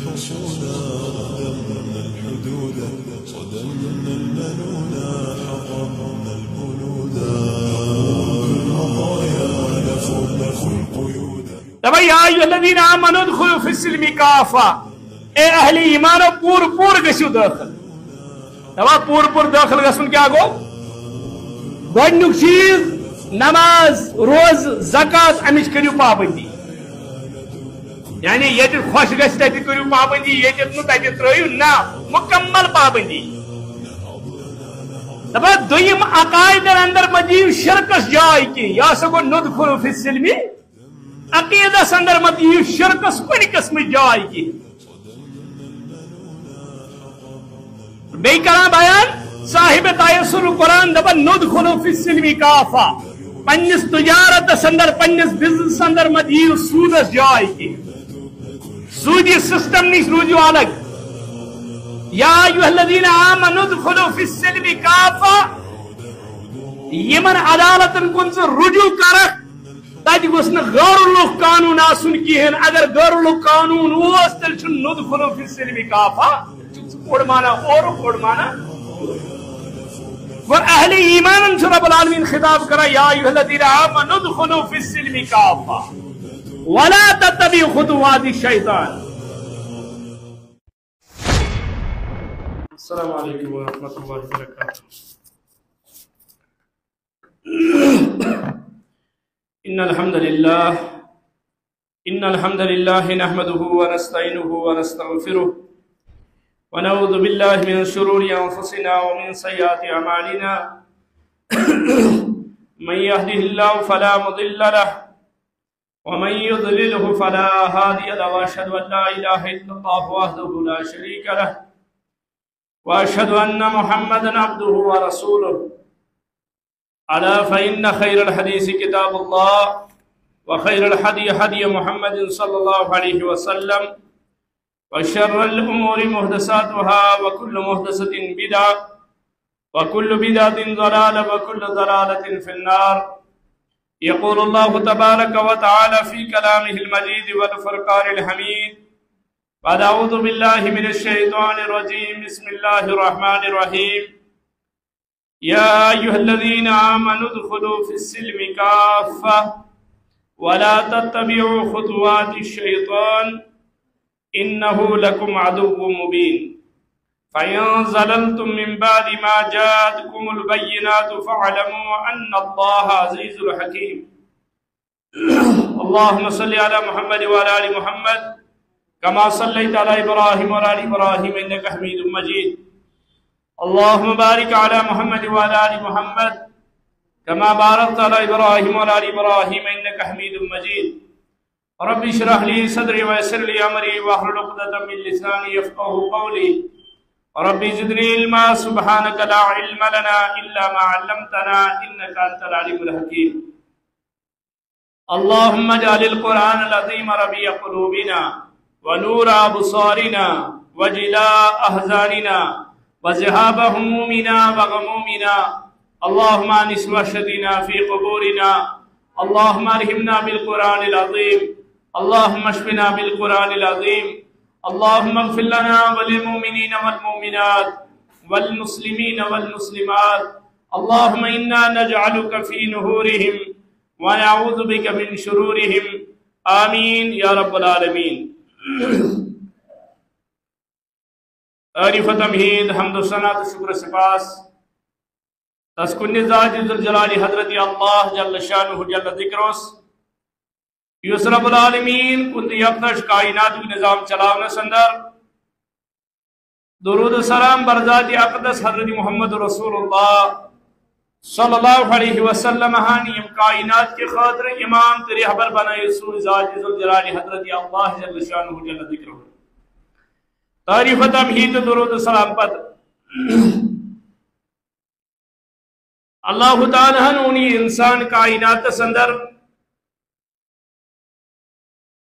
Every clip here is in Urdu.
حصولا ردمنا الحدود صدمنا المنونا حطمنا البنودا بالمطايا نفذ القيود. طبعا يا أيها الذين آمنوا ادخلوا في السلم كافة. اے اہل ایمان پور پور گسو داخل. طبعا پور پور داخل گسن کیا گو؟ گۄڈنیُک چیز نماز روز زکات امچ کریو پابندی. یعنی یہ خوش گھس تتہ کریو پابندی یہ تتہ ترٲیِو نا مکمل پابندی. دپا دویم عقائدن اندر مدیو شرکس جائے کی یا سا گو ندخلو فی السلم عقیدس اندر مدیو شرکس کنی قسم جائے کی. بی کران بیان صاحب تایسر قرآن دپا ندخلو فی السلم کافا. پنس تجارت اندر پنس بزنس اندر مدیو سودس جائے کی. سودی سسٹم نش روزیو الگ. یا ایوہ الذین آمنوا ادخلوا فی السلم کافا. یمن عدالتن کن سے رجوع کرک تاکہ گوس نہ غیر الگ قانون آسن کہین. اگر غیر الگ قانون اوس تیل چھ ندخلوا فی السلم کافا اوڑ مانا اور اوڑ مانا. اور اہل ایمان سے رب العالمین خطاب کرا یا ایوہ الذین آمنوا ادخلوا فی السلم کافا ولا تتبعوا خطوات الشیطان. السلام علیکم ورحمۃ اللہ وبرکاتہ. ان الحمد للہ نحمده ونستعینه ونستغفره ونعوذ باللہ من شرور انفسنا ومن سیئات اعمالنا. من يهده الله فلا مضل له ومن يضلله فلا هادي له واشهد ان لا اله الا الله وحده لا شريك له واشهد ان محمدا عبده ورسوله. الا فان خير الحديث كتاب الله وخير الهدي هدي محمد صلى الله عليه وسلم وشر الامور محدثاتها وكل محدثة بدعة وكل بدعة ضلالة وكل ضلالة في النار. يقول الله تبارك وتعالى في كلامه المجيد والفرقان الحميد بعد أعوذ بالله من الشيطان الرجيم بسم الله الرحمن الرحيم. يا أيها الذين آمنوا ادخلوا في السلم كافة ولا تتبعوا خطوات الشيطان إنه لكم عدو مبين. فإن زللتم من بعد ما جاءتكم البينات فاعلموا أن الله عزيز حكيم. اللهم صل على محمد وعلى آل محمد كما صليت على إبراهيم وعلى آل إبراهيم إنك حميد مجيد. اللهم بارك على محمد وعلى آل محمد كما باركت على إبراهيم وعلى آل إبراهيم إنك حميد مجيد. رب اشرح لي صدري ويسر لي أمري واحلل عقدة من لساني يفقهوا قولي. رب زدني علما سبحانك لا علم لنا إلا ما علمتنا إنك أنت العليم الحكيم. اللهم اجعل القرآن العظيم ربيع قلوبنا ونور أبصارنا وجلاء أحزاننا وذهاب همومنا وغمومنا. اللهم أنس وحشتنا في قبورنا. اللهم ألهمنا بالقرآن العظيم. اللهم اشفنا بالقرآن العظيم. اللهم اغفر لنا وللمؤمنين والمؤمنات والمسلمين والمسلمات. اللهم إنا نجعلك في نهورهم ونعوذ بك من شرورهم. آمين يا رب العالمين. تعریف و تمہید حمد و ثنا و شکر سپاس تسکن ذات ذوالجلال حضرت اللہ جل شانہ جل ذکرس یس رب العالمین کن یکتش کائنات کی نظام چلاونا سندر. درود و سلام بر ذات اقدس حضرت محمد رسول اللہ صلی اللہ علیہ وسلم ہانیم کائنات کے خاطر امام تری حبر بنائے سوئی ذات ذوالجلال حضرت اللہ جل شانہ جل ذکرہ. تعریف و تمہید درود و سلام پت اللہ تعالیٰ نے انسان کائنات سندر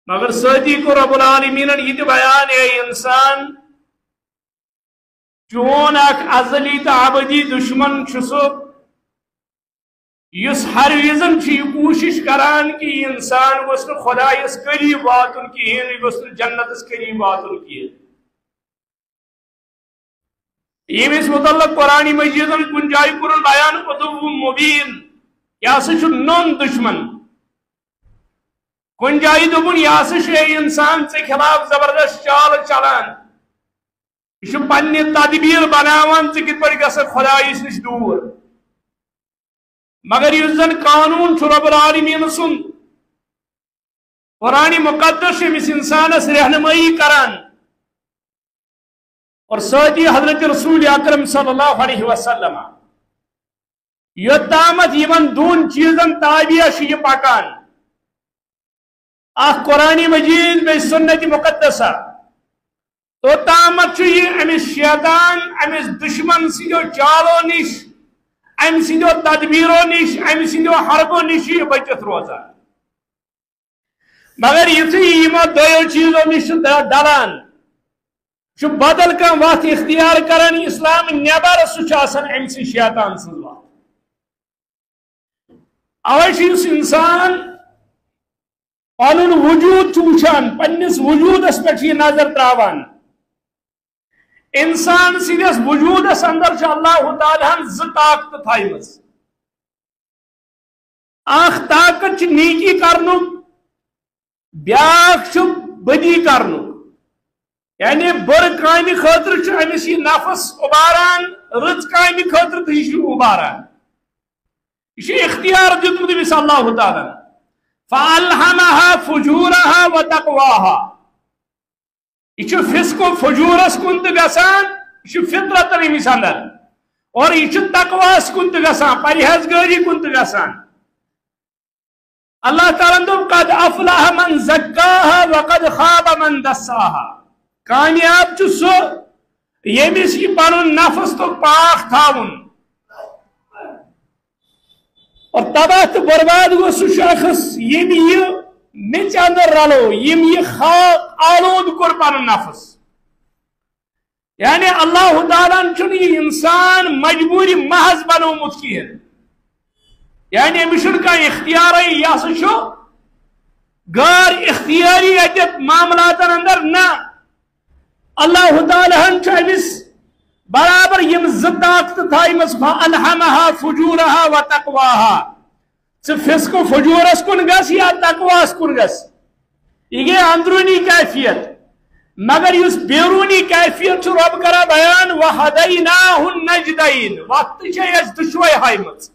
مگر ساتھی کو رب العالمین یہ بیان ہے انسان چون اک ازلی تا ابدی دشمن چھسو یس ہر وزن یہ کوشش کران کہ انسان گوس نا خدایس قریب واتن کہین یہ گوس نا جنتس قریب واتن کہین یمس متعلق قرآن مجید کن جائے کورن بیان عدو مبین یہ ہسا نون دشمن کن جائے دپن یہ ہسا انسان ژے خلاف زبردست چال چلان یہ پنہ تدبیر بناوان ژے کت پٲٹھۍ گژھکھ خدایس نش دور مگر اس زن قانون رب العالمین سن قرآن مقدس امس انسانس رہنمائی کران اور ساتھی حضرت رسول اکرم صلی اللہ علیہ وسلم یوتامت یمن دون چیزن تابعہ یہ پکان اخ قرآن مجید بے سنت مقدسہ توتامت یہ امس شیطان امس دشمن سندو چالو نش ام سندو تدبیرو نش ام سندو حربو نش یہ بچت روزان مگر یہ دو چیزوں نش ڈلان بدل کم وقت اختیار کران اسلام نبر سہ ام سی شیطان سن وقت اوے انسان پن وجود وچان پنس وجودس پہ نظر تراوان انسان سندس وجودس اندر اللہ تعالیٰ طاقت تھائمز اخ طاقت نیکی کرنک بیاکھ بدی کرنک یعنی بر کامہ خاطر امس یہ نفس اباران رٕژ کامہ خاطر تو یہ اباران یہ اختیار دیتمت امس اللہ تعالیٰ فَأَلْهَمَهَا فُجُورَهَا وَتَقْوَاهَا یہ فسق و فجورس کن تو گسان یہ فطرت امس اندر اور یہ تقواس کن تو گسان پرہیزگاری کن تو گسان اللہ تعالیٰ دوپ قد افلح من زکاها وقد خاب من دساها کامیاب سو یمس یہ پنن نفس تو پاک تھاون اور تباہ تو برباد گو سو شخص یم یہ مچ اندر رلو یم یہ خاک آلود کر پنن نفس یعنی اللہ تعالیٰ چھ یہ انسان مجبوری محض بنومت کہین یعنی امس کا اختیار یہ سا غیر اختیاری اتت معاملات اندر نہ اللہ تعالیٰ امس برابر یم طاقت تھائمس فَأَلْهَمَهَا فُجُورَهَا وَتَقْوَاهَا فسق و فجورس کن گس یا تقواس کن گس یہ گئی اندرونی کیفیت مگر اس بیرونی کیفیت رب کرا بیان وَهَدَيْنَاهُ النَّجْدَيْنِ وقت اس دشوئی ہائمت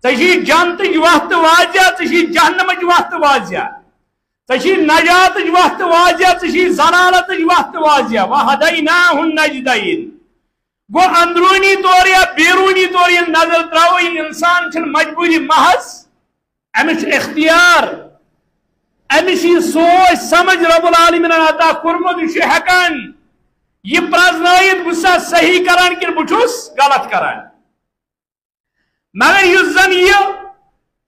تشی جنت وقت واضح تشی جہنم وقت واضح تشی نجات وقت واضح تشی زلالت وقت واضح وَهَدَيْنَاهُ النَّجْدَيْنِ گو اندرونی طور یا بیرونی طور یہ نظر تراؤ یہ انسان چھن مجبوری محض امس اختیار امس یہ سوچ سمجھ رب العالمین عطا کورمت یہ ہیکان یہ پرزنائیت بسا صحیح کران کہ بچوس غلط کران مگر یہ زن یہ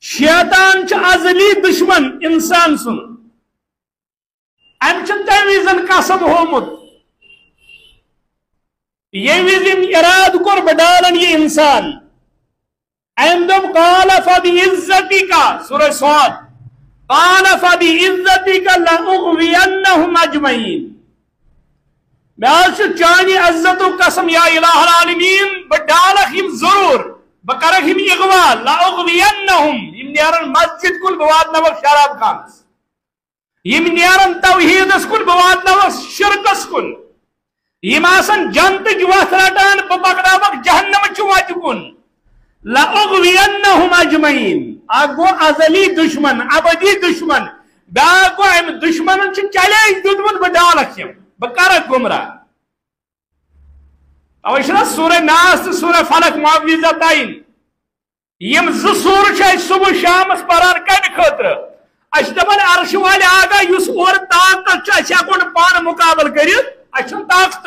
شیطان چھ ازلی دشمن انسان سن ام چھ تمیزن قسم ہومت یہ وزم اراد کر بدالن یہ انسان اندم قال فبعزتك سورہ صاد قال فبعزتك لأغوینهم اجمعین میں آج چانی عزت و قسم یا الہ العالمین بدالہم ضرور بکرہم اغوال لأغوینهم یم نیارن مسجد کل بواد نوک شراب خانس یم نیارن توحید اس کل بواد نوک شرک اس کل یہ آسان جنت وقت رٹان بپکڑاوک جہنم وت کن لأغوینہم اجمعین اکھ گو ازلی دشمن ابدی دشمن بیاکھ گو ام دشمن چیلنج دیتمت بہ ڈالکھ یم بہ کرکھ گمراہ اوے چھنا سورہ ناس تو سورہ فلق معوذتین یم زٕ سورہ چھ صبح شامس پران کمہ خاطر اچھ دپان عرش والے آگاہ یس اور طاقت چھ اچھ ہیکو نہٕ پانہٕ مقابل کٔرِتھ اچھا طاقت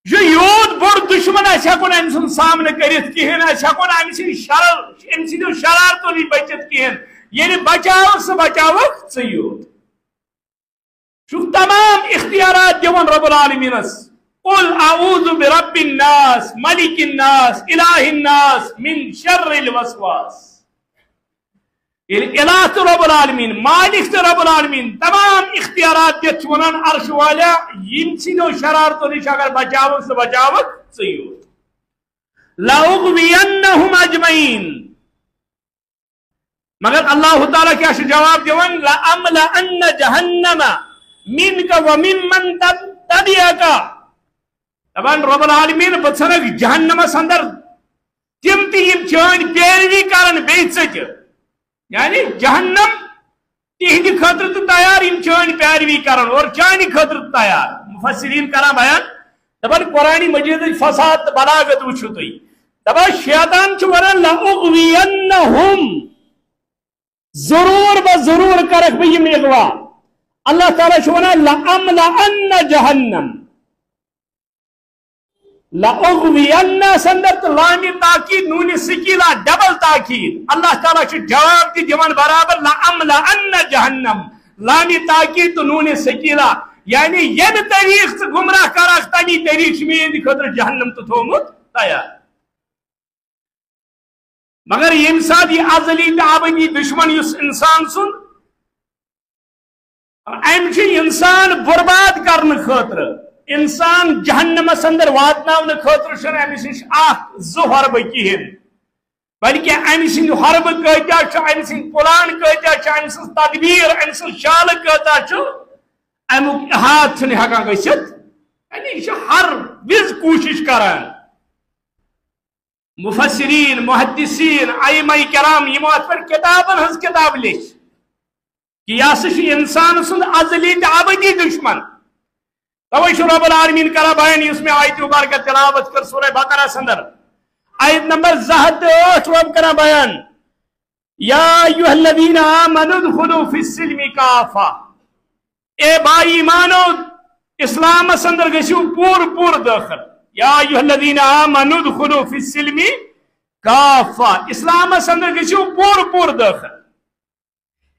یہ یوت بڑ دشمن اچھ ہیکون ام سن سامنے کرت کہین اچھ ہیکون ام سندو شرارتو نش بچت کہین یعنی بچاو سہ بچاوک ژے یوت تمام اختیارات دیون رب العالمینس قل اعوذ برب الناس ملک الناس الہ الناس من شر الوسواس. الہ تو رب العالمین، مالک تو رب العالمین تمام اختیارات دت ونان عرش والا یم سنو شرارتو نش اگر بچاوک تو بچاوک ژیوت. لأغوینہم اجمعین، مگر اللہ تعالیٰ کیا جواب دیوان لأملأن جہنم منک وممن تبعک. دپان رب العالمین بہ ژھنک جہنمس اندر تم تم چٲنۍ پیروی کران بیٚیہِ ژٔٹِتھ. یعنی جہنم تہندِ خٲطرٕ تہِ تیار یم چٲنۍ پیروی کران اور چانہِ خٲطرٕ تہِ تیار. مفسرین کران بیان دپان قرآن مجیدٕچ فصاحت تہٕ بلاغت وٕچھِو تُہۍ. دپان شیطان چھُ ونان لأغوینہم، ضرور بہ ضرور کرکھ بہ یم اغوا. اللہ تعالیٰ چھُ ونان لأملأن جہنم، لأغوین سندر تو لام تاکید نون سکیلا ڈبل تاکید. اللہ تعالیٰ چھُ جواب تہِ دِوان برابر لأملأن جہنم، لام تاکید تو نون سکیلا. یعنی یمہِ طریق ژٕ گمراہ کرکھ تمی طریق چھُ میٛانہِ خٲطرٕ جہنم تہِ تھومُت تیار. مگر ییٚمہِ ساتہٕ یہِ ازلی تہٕ ابدی دشمن یُس انسان سُنٛد أمۍ چھُ انسان برباد کرنہٕ خٲطرٕ، انسان جہنمس اندر واتناونہٕ خٲطرٕ چھُنہٕ أمِس نِش اکھ زٕ حربہٕ کِہیٖنۍ، بلکہ أمۍ سٕنٛدۍ حربہٕ کۭتیاہ چھِ، أمۍ سٕنٛدۍ پلان کۭتیاہ چھِ، أمۍ سٕنٛز تدبیٖر، أمۍ سٕنٛز چالہٕ کۭژاہ چھُ، امیُک احاطہٕ چھُنہٕ ہٮ۪کان گٔژھِتھ. یعنی یہِ چھُ ہر وِزِ کوٗشش کران. مفسرین، محدثین، ائمہ کرام یمو اتھ پٮ۪ٹھ کتابن ہٕنٛز کتاب لیچھ کہ یہ ہسا چھُ انسان سُنٛد ازلی تہٕ ابدی دشمن. توے چھُ رب العالمین کران بیان یُس مےٚ آیتہِ مبارکہ تلاوت کٔر سورہ بقرہس اندر آیت نمبر 208 رب کران بیان یا ایھا الذین آمنوا ادخلوا فی السلم کافہ. اے با ایمانو اسلامس اندر گژھِو پوٗرٕ پوٗرٕ دٲخل. یا ایھا الذین آمنوا ادخلوا فی السلم کافہ، اسلامس اندر گژھِو پوٗرٕ پوٗرٕ دٲخل.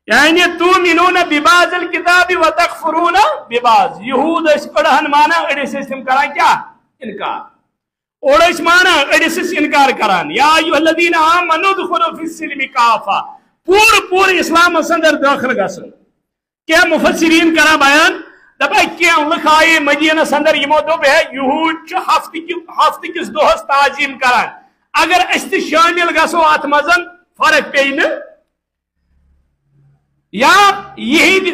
یعنی تؤمنون ببعض الکتاب وتکفرون ببعض. یہود ٲسۍ أڑہن مانان، أڑۍ ٲسۍ تِم کران کیٛاہ انکار، اوڑ ٲسۍ مانان أڑۍ ٲسۍ انکار کران. یا ایھا الذین آمنوا ادخلوا فی السلم کافہ، پوٗرٕ پوٗرٕ اسلامس اندر دٲخل گژھُن. کینٛہہ مفسرین کران بیان دپان کینٛہہ لُکھ آیے مدینس اندر یمو دوٚپ ہے یہود چھِ ہفتہٕ کِس دۄہس تعظیٖم کران، اگر أسۍ تہِ شٲمِل گژھو اتھ منٛز فرق پیٚیہِ نہٕ. یا یہند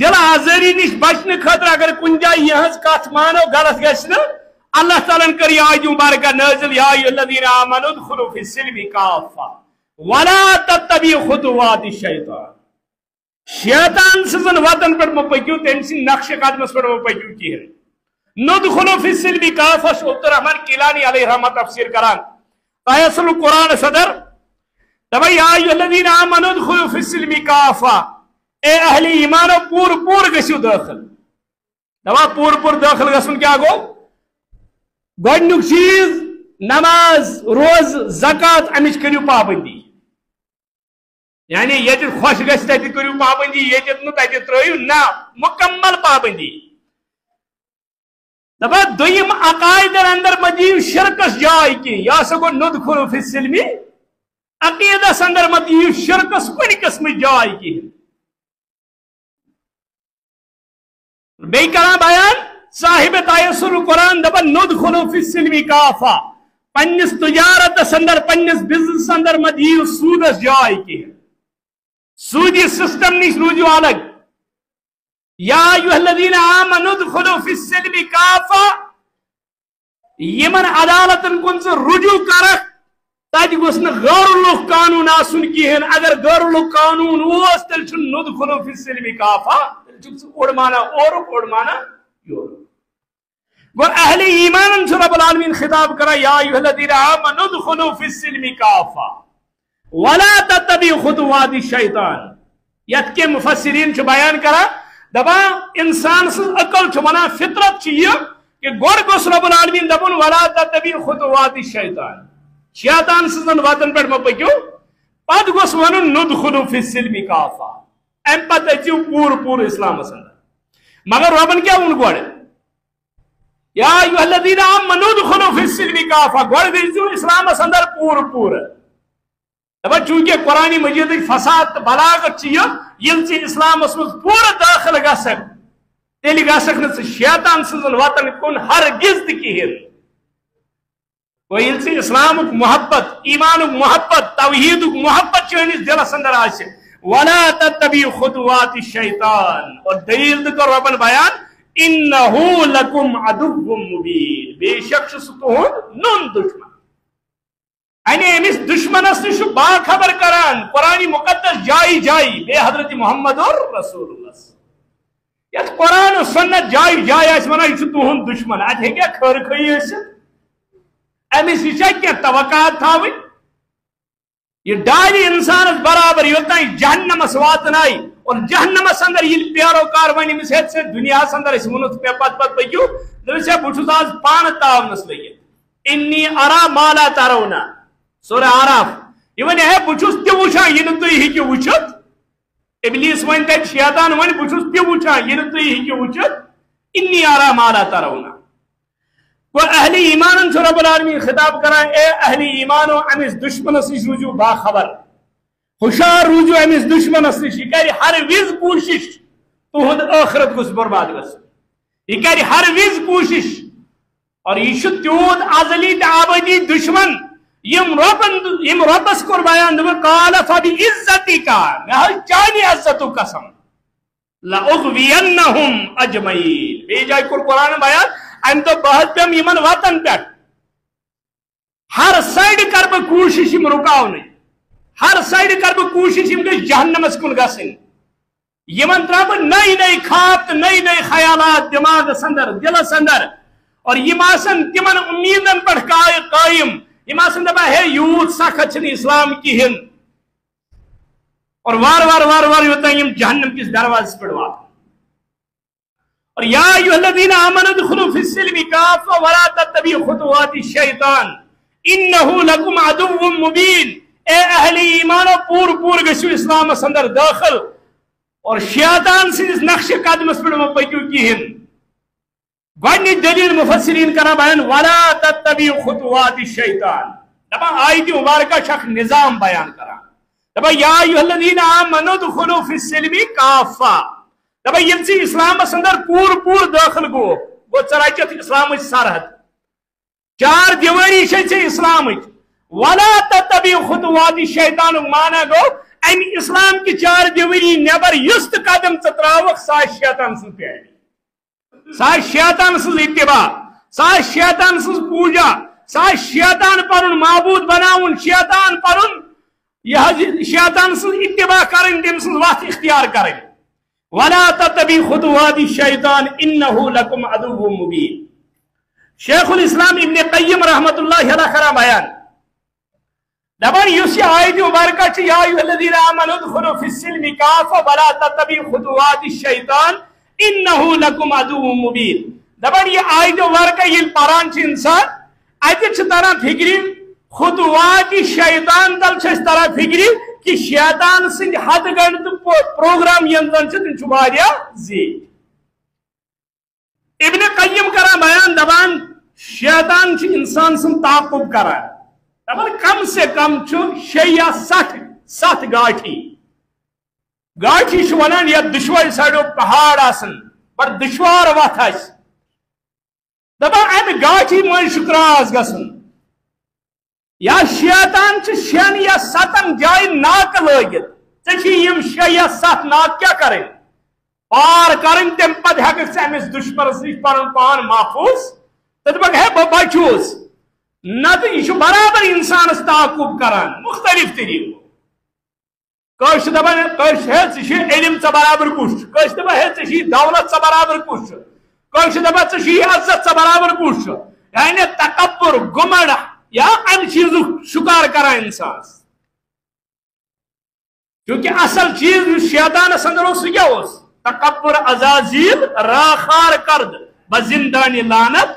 دل آزاری نش بچنے خاطر اگر کن جائے یہاں کت مانو غلط گھس اللہ تعالیٰ کر یہ آیت مبارکہ نازل یا ایھا الذین آمنوا ادخلوا فی السلم کافہ ولا تتبعوا خطوات الشیطان. شیطان سزن وطن پر مہ پکیو، تم سن نقش قدمس پر مہ پکیو کہین. ندخلوا فی السلم کافہ عبدالرحمن کیلانی علیہ رحمۃ تفسیر کران تیسر القرآن صدر دپان یا ایھا الذین آمنوا ادخلوا فی السلم کافہ. اے اہل ایمانو پور پور گژھِو داخل. دپان پور پور داخل گژھُن کیا گو؟ گۄڈنیُک چیز نماز، روز، زکات، امِچ کٔرِو پابندی. یعنی ییٚتہِ خۄش گژھِ تتہِ کٔرِو پابندی، ییٚتہِ نہٕ تتہِ ترٲیِو نہ مکمل پابندی. دپان دوٚیِم عقایدن اندر مہ دِیِو شرکس جاے کینٛہہ. یہِ ہسا گوٚو ندخلوا فی السلم. عقیدس اندر مہ دِیِو شرکس کُنہِ قٕسمٕچ جاے کینٛہہ. بیٚیہِ کران بیان صاحب تیسر القرآن دپان ندخلوا فی السلم کافہ. پننس تجارتس اندر، پننس بزنس اندر مہ دِیِو سودس جاے کینٛہہ. سودی سسٹم نش روزِو الگ. یا ایھا الذین آمنوا ادخلوا فی السلم کافہ. یمن عدالتن کُن ژٕ رجوع کرکھ تتہِ گوٚژھ نہٕ غٲر مُلک قانون آسُن کِہیٖنۍ. اگر غٲر مُلک قانون اوس تیٚلہِ چھُ ندخلوا فی السلم کافہ، اوڑ مانا اورُک اوڑ مانا یورُک. گوٚو اہل ایمانن چھُ رب العالمین خطاب کران یا ایھا الذین آمنوا ادخلوا فی السلم کافہ ولا تتبعوا خطوات الشیطان. یتھ کے مفسرین چھُ بیان کران دپان انسان سٕنٛز عقل چھُ ونان، فطرت چھِ یہِ کہ گۄڈٕ گوٚژھ رب العالمین دپُن ولا تتبعوا خطوات الشیطان. شیطان سٕنٛزن وتن پٮ۪ٹھ مہ پٔکِو. پتہٕ گوٚژھ ونُن ندخلوا فی السلم کافہ. امہ پتہٕ أژِو پوٗرٕ پوٗرٕ اسلامس اندر. مگر ربن کیا وون گۄڈٕ؟ یا ایھا الذین آمنوا ادخلوا فی السلم کافہ گوڑ گژھِو اسلامس اندر پور پور دپان چونکہ قرآن مجید فساد تو بلاغت یل ژٕ اسلامس مز پور داخل گژھکھ تیلہِ گژھکھ نہٕ ژٕ شیطان سٕنٛزن وتن کُن ہرگز تہِ کِہیٖنۍ گوٚو ییٚلہِ ژٕ اسلامُک محبت ایمانُک محبت توحیدُک محبت چٲنِس دلس اندر آسہِ ولا تتبعوا خطوات الشیطان اور دلیل تہِ کٔر رۄبن بیان انہو لکم عدو مبین بے شک چھُ سُہ تُہُنٛد نوٚن دُشمن یعنی أمِس دُشمنس تہِ چھُ باخبر کران قرآن مقدس جایہِ جایہِ بیٚیہِ حضرت محمد رسول اللہ یتھ قرآن و سنت جایہِ جایہِ آسہِ ونان یہِ چھُ تُہُنٛد دُشمن اتہِ ہیٚکیٛاہ خٲر خٲیی ٲسِتھ أمِس یہِ چھا کینٛہہ توقعات تھاوٕنۍ یہ ڈالہِ انسانس برابر یوٚتانۍ جہنمس واتنایہِ اور جہنمس اندر ییٚلہِ پیروکار ونہِ أمِس ہے ژےٚ دُنیاہس اندر أسۍ ووٚنُتھ مےٚ پتہٕ پٔکِو دٔپِس ہے بہٕ چھُس آز پانہٕ تاونس لٔگِتھ انی ارا ما لا ترونا سورہ آراف یہ ونہِ ہے بہٕ چھُس تہِ وٕچھان یہِ نہٕ تُہۍ ہیٚکِو وٕچھِتھ ابلیس ونہِ تتہِ شیطان ونہِ بہٕ چھُس تہِ وٕچھان یہِ نہٕ تُہۍ ہیٚکِو وٕچھِتھ انی ارا ما لا ترونا گوٚو اہلِ ایمانن چھُ رب العالمین خطاب کران اے اہلِ ایمانو امِس دُشمنس نِش روٗزِو باخبر ہوشیار روٗزِو امِس دُشمنس نِش یہِ کرِ ہر وِزِ کوٗشش تُہُنٛد ٲخرت گوٚژھ برباد گژھُن یہِ کرِ ہر وِزِ کوٗشش اور یہِ چھُ تیوٗت ازلی تہٕ آبٲدی دُشمن یم رۄبس کوٚر بیان دوٚپُن قال فبعزتک مےٚ حظ چانہِ عزتُک قسم لأغوینہم اجمعین بیٚیہِ جایہِ کوٚر قرآن بیان امہِ دۄہ بہٕ حظ پیٚم یِمن وتن پٮ۪ٹھ ہر سایڈٕ کرٕ بہٕ کوٗشش یِم رُکاونٕچ ہر سایڈٕ کرٕ بہٕ کوٗشش یِم گٔژھۍ جہنمس کُن گژھٕنۍ یِمن ترٛاوٕ بہٕ نٔے نٔے خواب تہٕ نٔے نٔے خیالات دٮ۪ماغس اندر دلس اندر اور یِم آسن تِمن اُمیٖدن پٮ۪ٹھ قٲیِم یِم آسن دپان ہے یوٗت سخت چھُنہٕ اسلام کِہیٖنۍ اور وارٕ وارٕ یوٚتانۍ یِم جہنم کِس دروازس پٮ۪ٹھ واتن اور یا ایھا الذین آمنوا ادخلوا فی السلم کافہ ولا تتبعوا خطوات الشیطان انہ لکم عدو مبین اے اہل ایمانو پور پور گژھِو اسلامس اندر داخل اور شیطان سٕنٛدِس نقشِ قدمس پٮ۪ٹھ مہ پٔکِو کِہیٖنۍ گۄڈنِچ دلیٖل مُفسریٖن کران بیان ولا تتبعوا خطوات الشیطان دپان آیتہِ مبارکہ چھِ اکھ نظام بیان کران دپان یا ایھا الذین آمنوا ادخلوا فی السلم کافہ دپان ییٚلہِ ژٕ اسلامس اندر پور پور دٲخل گوٚو ژٕ رچکھ اسلامٕچ سرحد چار دیوٲری چھے ژےٚ اسلامٕچ ولا تتبعوا خطوات الشیطانُک معنی گوٚو امہِ اسلام کہِ چار دیوٲری نٮ۪بر یُس تہِ قدم ژٕ ترٛاوکھ سُہ آسہِ شیطان سٕنٛز پیروی سُہ آسہِ شیطان سٕنٛز اتباع سُہ آسہِ شیطان سٕنٛز پوٗجا سُہ آسہِ شیطان پنُن معبوٗد بناوُن شیطان پنُن یہِ حظ شیطان سٕنٛز اتباع کرٕنۍ تٔمۍ سٕنٛز وتھ اختیار کرٕنۍ ولا تتبعوا خطوات الشیطان انہ لکم عدو مبین شیخ الاسلام ابن قیم رحمۃ اللہ علیہ کران بیان دپان یُس یہِ آیتہِ مبارکہ چھِ یا ایھا الذین آمنوا ادخلوا فی السلم کافہ ولا تتبعوا خطوات الشیطان انہ لکم عدو مبین دپان یہِ آیتہِ مبارکہ ییٚلہِ پران چھِ انسان اتہِ چھِ تران فکرِ خطوات شیطان تل چھِ اَسہِ تران فکرِ کہ شیطان سٕنٛدۍ حد گنڈ پروگرام یم زن چھِ تِم چھِ واریاہ زیٖٹھۍ ابن قیم کران بیان دپان شیطان چھُ انسان سُنٛد تعاقب کران دپان کم سے کم چھُ 6 یا 7 گاٹھی چھُ ونان یتھ دُشوارِ سایڈو پہاڑ آسن بڑٕ دُشوار وتھ آسہِ دپان امہِ گاٹھی منٛز چھُ کراس گژھُن یا شیطان چھُ 6 یا 7 جاین ناکہٕ لٲگِتھ ژےٚ چھِ یِم 6 یا 7 ناکہٕ کیٛاہ کرٕنۍ پار کرٕنۍ تمہِ پتہٕ ہیٚککھ ژٕ أمِس دُشمنس نِش پنُن پان محفوظ تہٕ دپکھ ہے بہٕ بچوس نتہٕ یہِ چھُ برابر انسانس تعاقب کران مختلف طریقو کٲنٛسہِ چھِ دپان کٲنٛسہِ ہے ژٕ چھُ علم ژےٚ برابر کُس چھُ کٲنٛسہِ چھِ دپان ہے ژےٚ چھُے دولت ژےٚ برابر کُس چھُ کٲنٛسہِ چھِ دپان ژےٚ چھُے عزت ژےٚ برابر کُس چھُ یعنی تکبر گُمنڈ یا امہِ چیٖزُک شکار کران انسانس چونکہ اصل چیز یُس شیطانس اندر اوس سُہ کیٛاہ اوس تکبر عزازیل راخار کرد بزندانی لعنت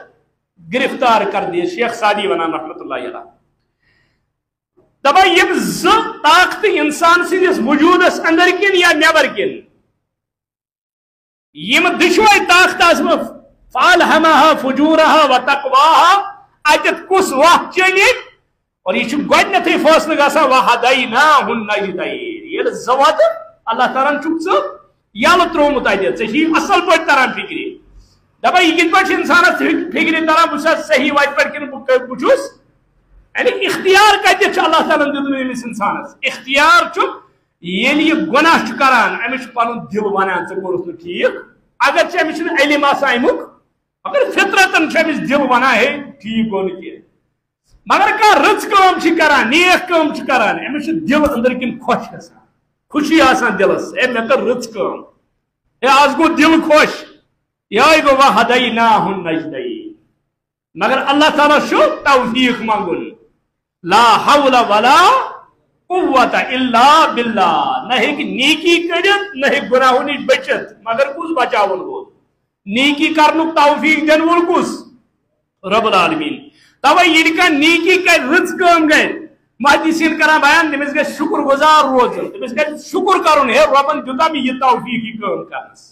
گرفتار کر دیے شیخ سعدی ونان رحمۃ اللہ علیہ دپان یم زٕ طاقت انسان سٕنٛدِس وجوٗدس اندر کِن یا نٮ۪بر کِن یم دۄشوے طاقت آسہٕ فَأَلْهَمَهَا فُجُورَهَا وَتَقْوَاهَا اتت کس وقت چلی اور یہ گۄڈنیتھٕے فٲصلہٕ گژھان وَهَدَيْنَاهُ النَّجْدَيْنِ ییٚلہِ زٕ وَتہٕ اللہ تعالیٰ چھُکھ ژٕ یلہٕ ترٛوومُت اتہِ ژےٚ چھِ اصل پٲٹھۍ تران فکرِ دپان یہ کِتھ پٲٹھۍ چھِ انسانس فکرِ تران بہٕ چھُس صحیح وتہِ پٮ۪ٹھ کِنہٕ بہٕ چھُس یعنی اختیار کتہِ چھُ اللہ تعالیٰ دیُتمُت أمِس انسانس اختیار چھُ ییٚلہِ یہِ گۄناہ چھُ کران أمِس چھُ پنُن دِل ونان ژٕ کوٚرُتھ نہٕ ٹھیٖک اگر ژےٚ أمِس چھُنہٕ علم آسان امیُک مگر فطرتن چھُ أمِس دِل ونان ہے ٹھیٖک گوٚو نہٕ کینٛہہ مگر کانٛہہ رٕژ کٲم چھِ کران نیک کٲم چھِ کران أمِس چھُ دِل أنٛدرۍ کِنۍ خۄش گژھان خوشی آسان دِلس ہے مےٚ کٔر رٕژ کٲم ہے آز گوٚو دِل خۄش یہے گوٚو وَهَدَيْنَاهُ النَّجْدَيْنِ مگر اللہ تعالیٰ چھُ توفیق منگُن لا حول ولا قوت الا باللہ نہ ہیٚکہِ نیکی کٔرِتھ نہ ہیٚکہِ گناہو نِش بٔچِتھ مگر کُس بچاون وول نیکی کرنُک توفیق دِنہٕ وول کُس رب العالمین توے ییٚلہِ کانٛہہ نیکی کرِ رٕژ کٲم کرِ مہدی سین کران بیان تٔمِس گژھِ شُکر گُزار روزُن تٔمِس گژھِ شُکر کرُن ہے رۄبن دیُتا مےٚ یہِ توفیق یہِ کٲم کرنس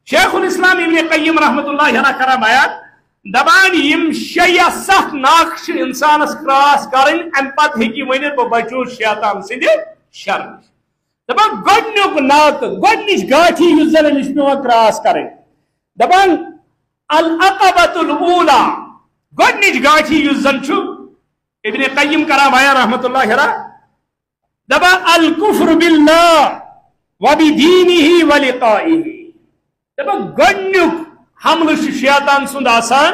شیخ الاسلام ابن قیم رحمۃ اللہ علیہ کران بیان دپان یم شےٚ یا سَتھ ناکہٕ چھِ انسانس کراس کرٕنۍ امہِ پتہٕ ہیٚکہِ ؤنِتھ بہٕ بچوس شیطان سٕنٛدِ شر نِش دپان گۄڈنیُک ناکہٕ گۄڈنِچ گاٹھی یُس زن أمِس پیٚوان کراس کرٕنۍ دپان العقبۃ الاولیٰ گۄڈنِچ گاٹھی یُس زن چھُ ابن قیم کران بیان رحمۃ اللہ علیہ دپان الکفر باللہ وبدینہ ولقائہ دپان گۄڈنیُک حملہٕ چھُ شیطان سُنٛد آسان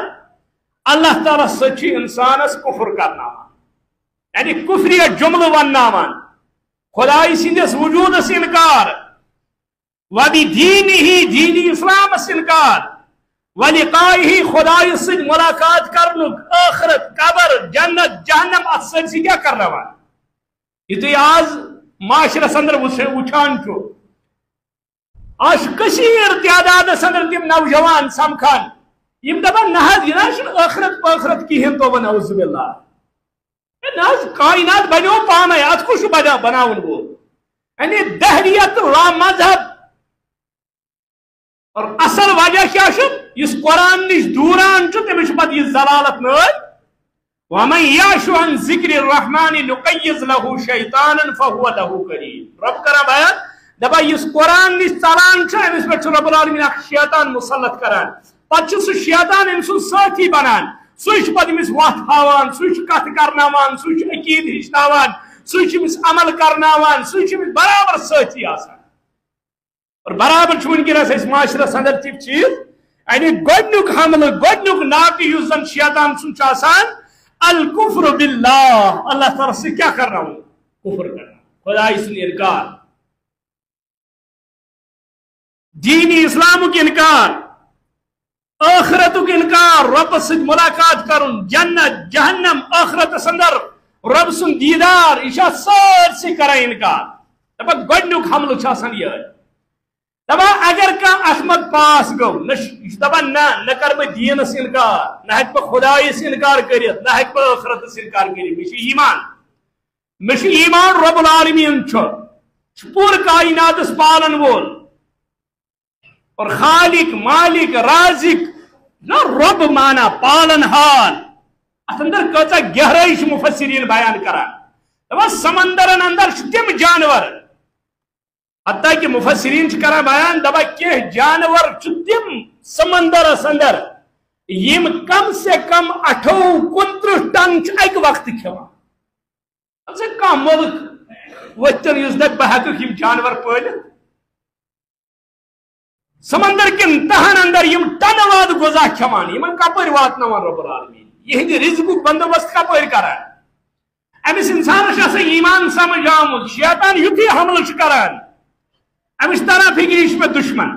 اللہ تعالیٰ سۭتۍ چھُ انسانس کفر کرناوان یعنی کفریت جملہٕ ونناوان خداے سٕنٛدِس وجوٗدس انکار وبدینہ دین اسلامس انکار ولقائہ خداے سۭتۍ ملاقات کرنُک ٲخرت قبر جنت جہنم اتھ سٲرسٕے کیٛاہ کرناوان یہ تُہۍ آز معاشرس اندر وٕچھان چھُو آج کثیر تعدادس اندر تم نوجوان سمکھان یم دپان نہ حظ یہ نہ ٲخرت پٲخرت کہین تو نعوذ باللہ نہ حظ کائنات بنیو پانے ات کُس چھُ بناون وول یعنی دہریت لا مذہب اور اصل وجہ کیا چھُ یُس قرآن نش دوٗران چھُ تٔمِس چھُ پتہٕ یہِ ضلالت نٲد ومن یعش عن ذکر الرحمن نقیض له شیطانا فهو له قرین رب کران بیان دپان یُس قرآن نش ژلان چھُ أمِس پٮ۪ٹھ چھُ رب العالمین اکھ شیطان مُسلط کران پتہٕ چھُ سُہ شیطان أمۍ سُنٛد سٲتھی بنان سُے چھُ پتہٕ أمِس وتھ ہاوان سُے چھُ کتھٕ کرناوان سُے چھُ عقیٖدٕ ہیٚچھناوان سُے چھُ أمِس عمل کرناوان سُے چھُ أمِس برابر سٲتھی آسان اور برابر چھُ وٕنکیٚنس أسۍ معاشرس اندر تِم چیٖز یعنی گۄڈنیُک حملہٕ گۄڈنیُک ناکہٕ یُس زن شیطان سُنٛد چھُ آسان الکفر باللہ اللہ تعالیٰ سۭتۍ کیٛاہ کرناوُن کفر کرناوُن خداے سُنٛد انکار دین اسلامُک انکار ٲخرتُک انکار رۄبس سۭتۍ ملاقات کرُن جنت جہنم ٲخرتس اندر رۄب سُنٛد دیٖدار یہِ چھُ اتھ سٲرسٕے کران انکار دپان گۄڈنیُک حملہٕ چھُ آسان یِہوے دپان اگر کانٛہہ اتھ منٛز پاس گوٚو نہ یہِ چھُ دپان نہ کرٕ بہٕ دیٖنس انکار نہ ہیٚکہٕ بہٕ خدایس انکار کٔرِتھ نہ ہیٚکہٕ بہٕ ٲخرتس انکار کٔرِتھ مےٚ چھُ ایمان رب العالمین چھُ پوٗرٕ کایناتس پالن وول اور خالق مالک رازق نہ رب مانا پالن ہال اتھ اندر کۭژاہ گہرٲیی چھِ مفسرین بیان کران دپان سمندرن اندر چھِ تِم جانور حتیٰ کہ مفسرین چھِ کران بیان دپان کینٛہہ جانور چھِ تِم سمندرس اندر یم کم سے کم 28-29 ٹن چھِ اکہِ وقتہٕ کھٮ۪وان کانٛہہ مُلک ؤتھِتھ یُس دپہِ بہٕ ہٮ۪کہٕ یِم جانور پٲلِتھ سمندر کن تہن اندر یم ٹنہٕ واد غذا کھٮ۪وان یمن کپٲرۍ واتناوان رب العالمین یہنٛدِ رزقُک بندوبست کپٲرۍ کران أمِس انسانس چھُ آسان ایمان سمجھ آمُت شیطان یُتھُے حملہٕ چھُ کران أمِس چھُ تران فکر یہِ چھُ مےٚ دُشمن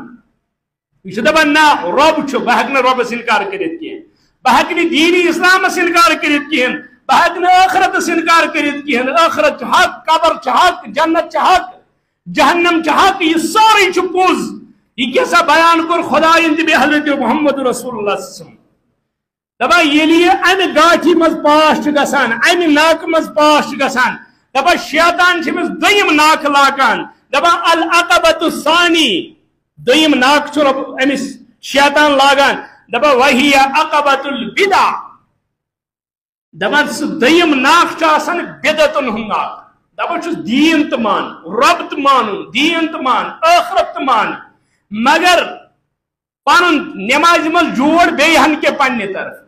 یہِ چھُ دپان نہ رۄب چھُ بہٕ ہٮ۪کہٕ نہٕ رۄبس انکار کٔرِتھ کینٛہہ بہٕ ہٮ۪کہٕ نہٕ دیٖنی اسلامس انکار کٔرِتھ کِہیٖنۍ بہٕ ہٮ۪کہٕ نہٕ ٲخرتس انکار کٔرِتھ کِہیٖنۍ ٲخرت چھُ حق قبر چھُ حق جنت چھُ حق جہنم چھُ حق یہِ سورُے چھُ پوٚز یہ کیسا بیان کور خدایَن تہِ بیٚیہِ حضرت محمد رسول اللہ صلی اللہ علیہ وسلم دپان ییٚلہِ یہِ امہِ گاٹھی منٛز پاس چھُ گژھان امہِ ناکہٕ منٛز پاس چھُ گژھان دپان شیطان چھِ أمِس دوٚیِم ناکہٕ لاگان دپان العقبۃ الثانی دوٚیِم ناکہٕ چھُ أمِس شیطان لاگان دپا وہی عقبۃ البدع دپان سہ دیم ناک آسان بدعتن ہند ناک دپان چھس دین تو مان رب تو مانن دین تو مان آخرت تو مان مگر پن نماز مل جوڑ بیہن کے پنہ طرف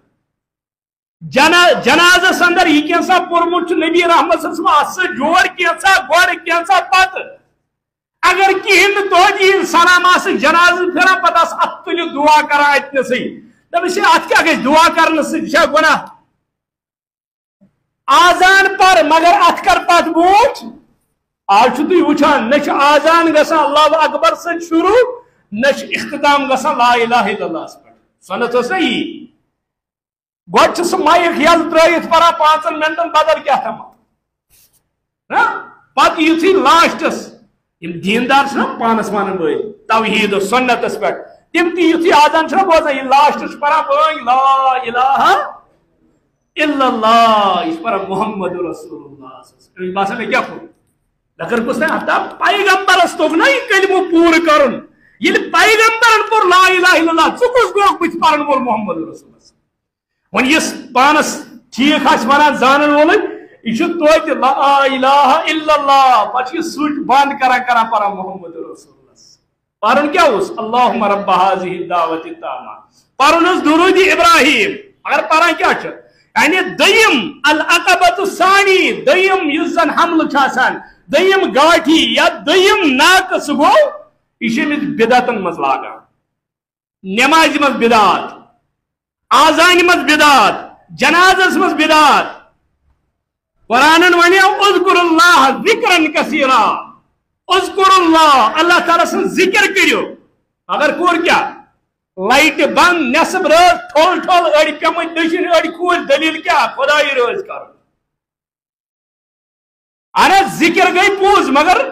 جنازس اندر یہ کینسا پورمت نبی رحمت صلی اللہ علیہ وسلم جوڑ کینسا گوڑ کینسا پت اگر کہین تو سلام آس جناز پھر پتہ ات تلو دعا کرا اتنسے دپس ات کیا گھس دعا کرنے سا گناہ آزان پر مگر ات کر پت بوٹ آج تھی وچان نہ آزان گسان اللہ اکبر سے شروع نہ اختتام گسان لا الہ الا اللہ پہ سنت صحیح گوڑ سہ مائک یل ترائیت پرا 5 منٹن بدل کیا تھا پتہ یتھی لاسٹس دیندار پانس ون توحید و سنتس پہ تم تھی آزان بوزان یہ لاسٹس پرا لا الہ الا اللہ اس پر محمد رسول اللہ باسان کیا پور لگر کس پیغمبرس توگ نا یہ کلمہ پور کرن یہ پیغمبرن پور لا الہ الا اللہ ثہ کس گوک بت پرن وول محمد رسول اللہ ون اس پانس ٹھیک آس ونان زانن وول یہ توتہ لا الہ الا اللہ پتہ سوٹ بند کران پران محمد رسول اللہ پرن کیا اس اللہم رب هذه الدعوۃ التامہ پرن درود ابراہیم اگر پران کیا چھ یعنی دیم العقبۃ الثانی دیم یس زن حمل چھاسان دیم گاٹھی یا دیم ناک سہ گو یہ بدعتن مز لاگان نماز مز بدعت آزان مز بدعت جنازس مز بدعت قرآن ونیو اذکر اللہ ذکرا کثیرا اذکر اللہ اللہ تعالیٰ سن ذکر کریو مگر کور کیا لائٹ بند نصب رز ٹھول ٹھول اڑی پیمت دشن اڑی کھول دلیل کیا خدائی رز کر ارے ذکر گئی پوز مگر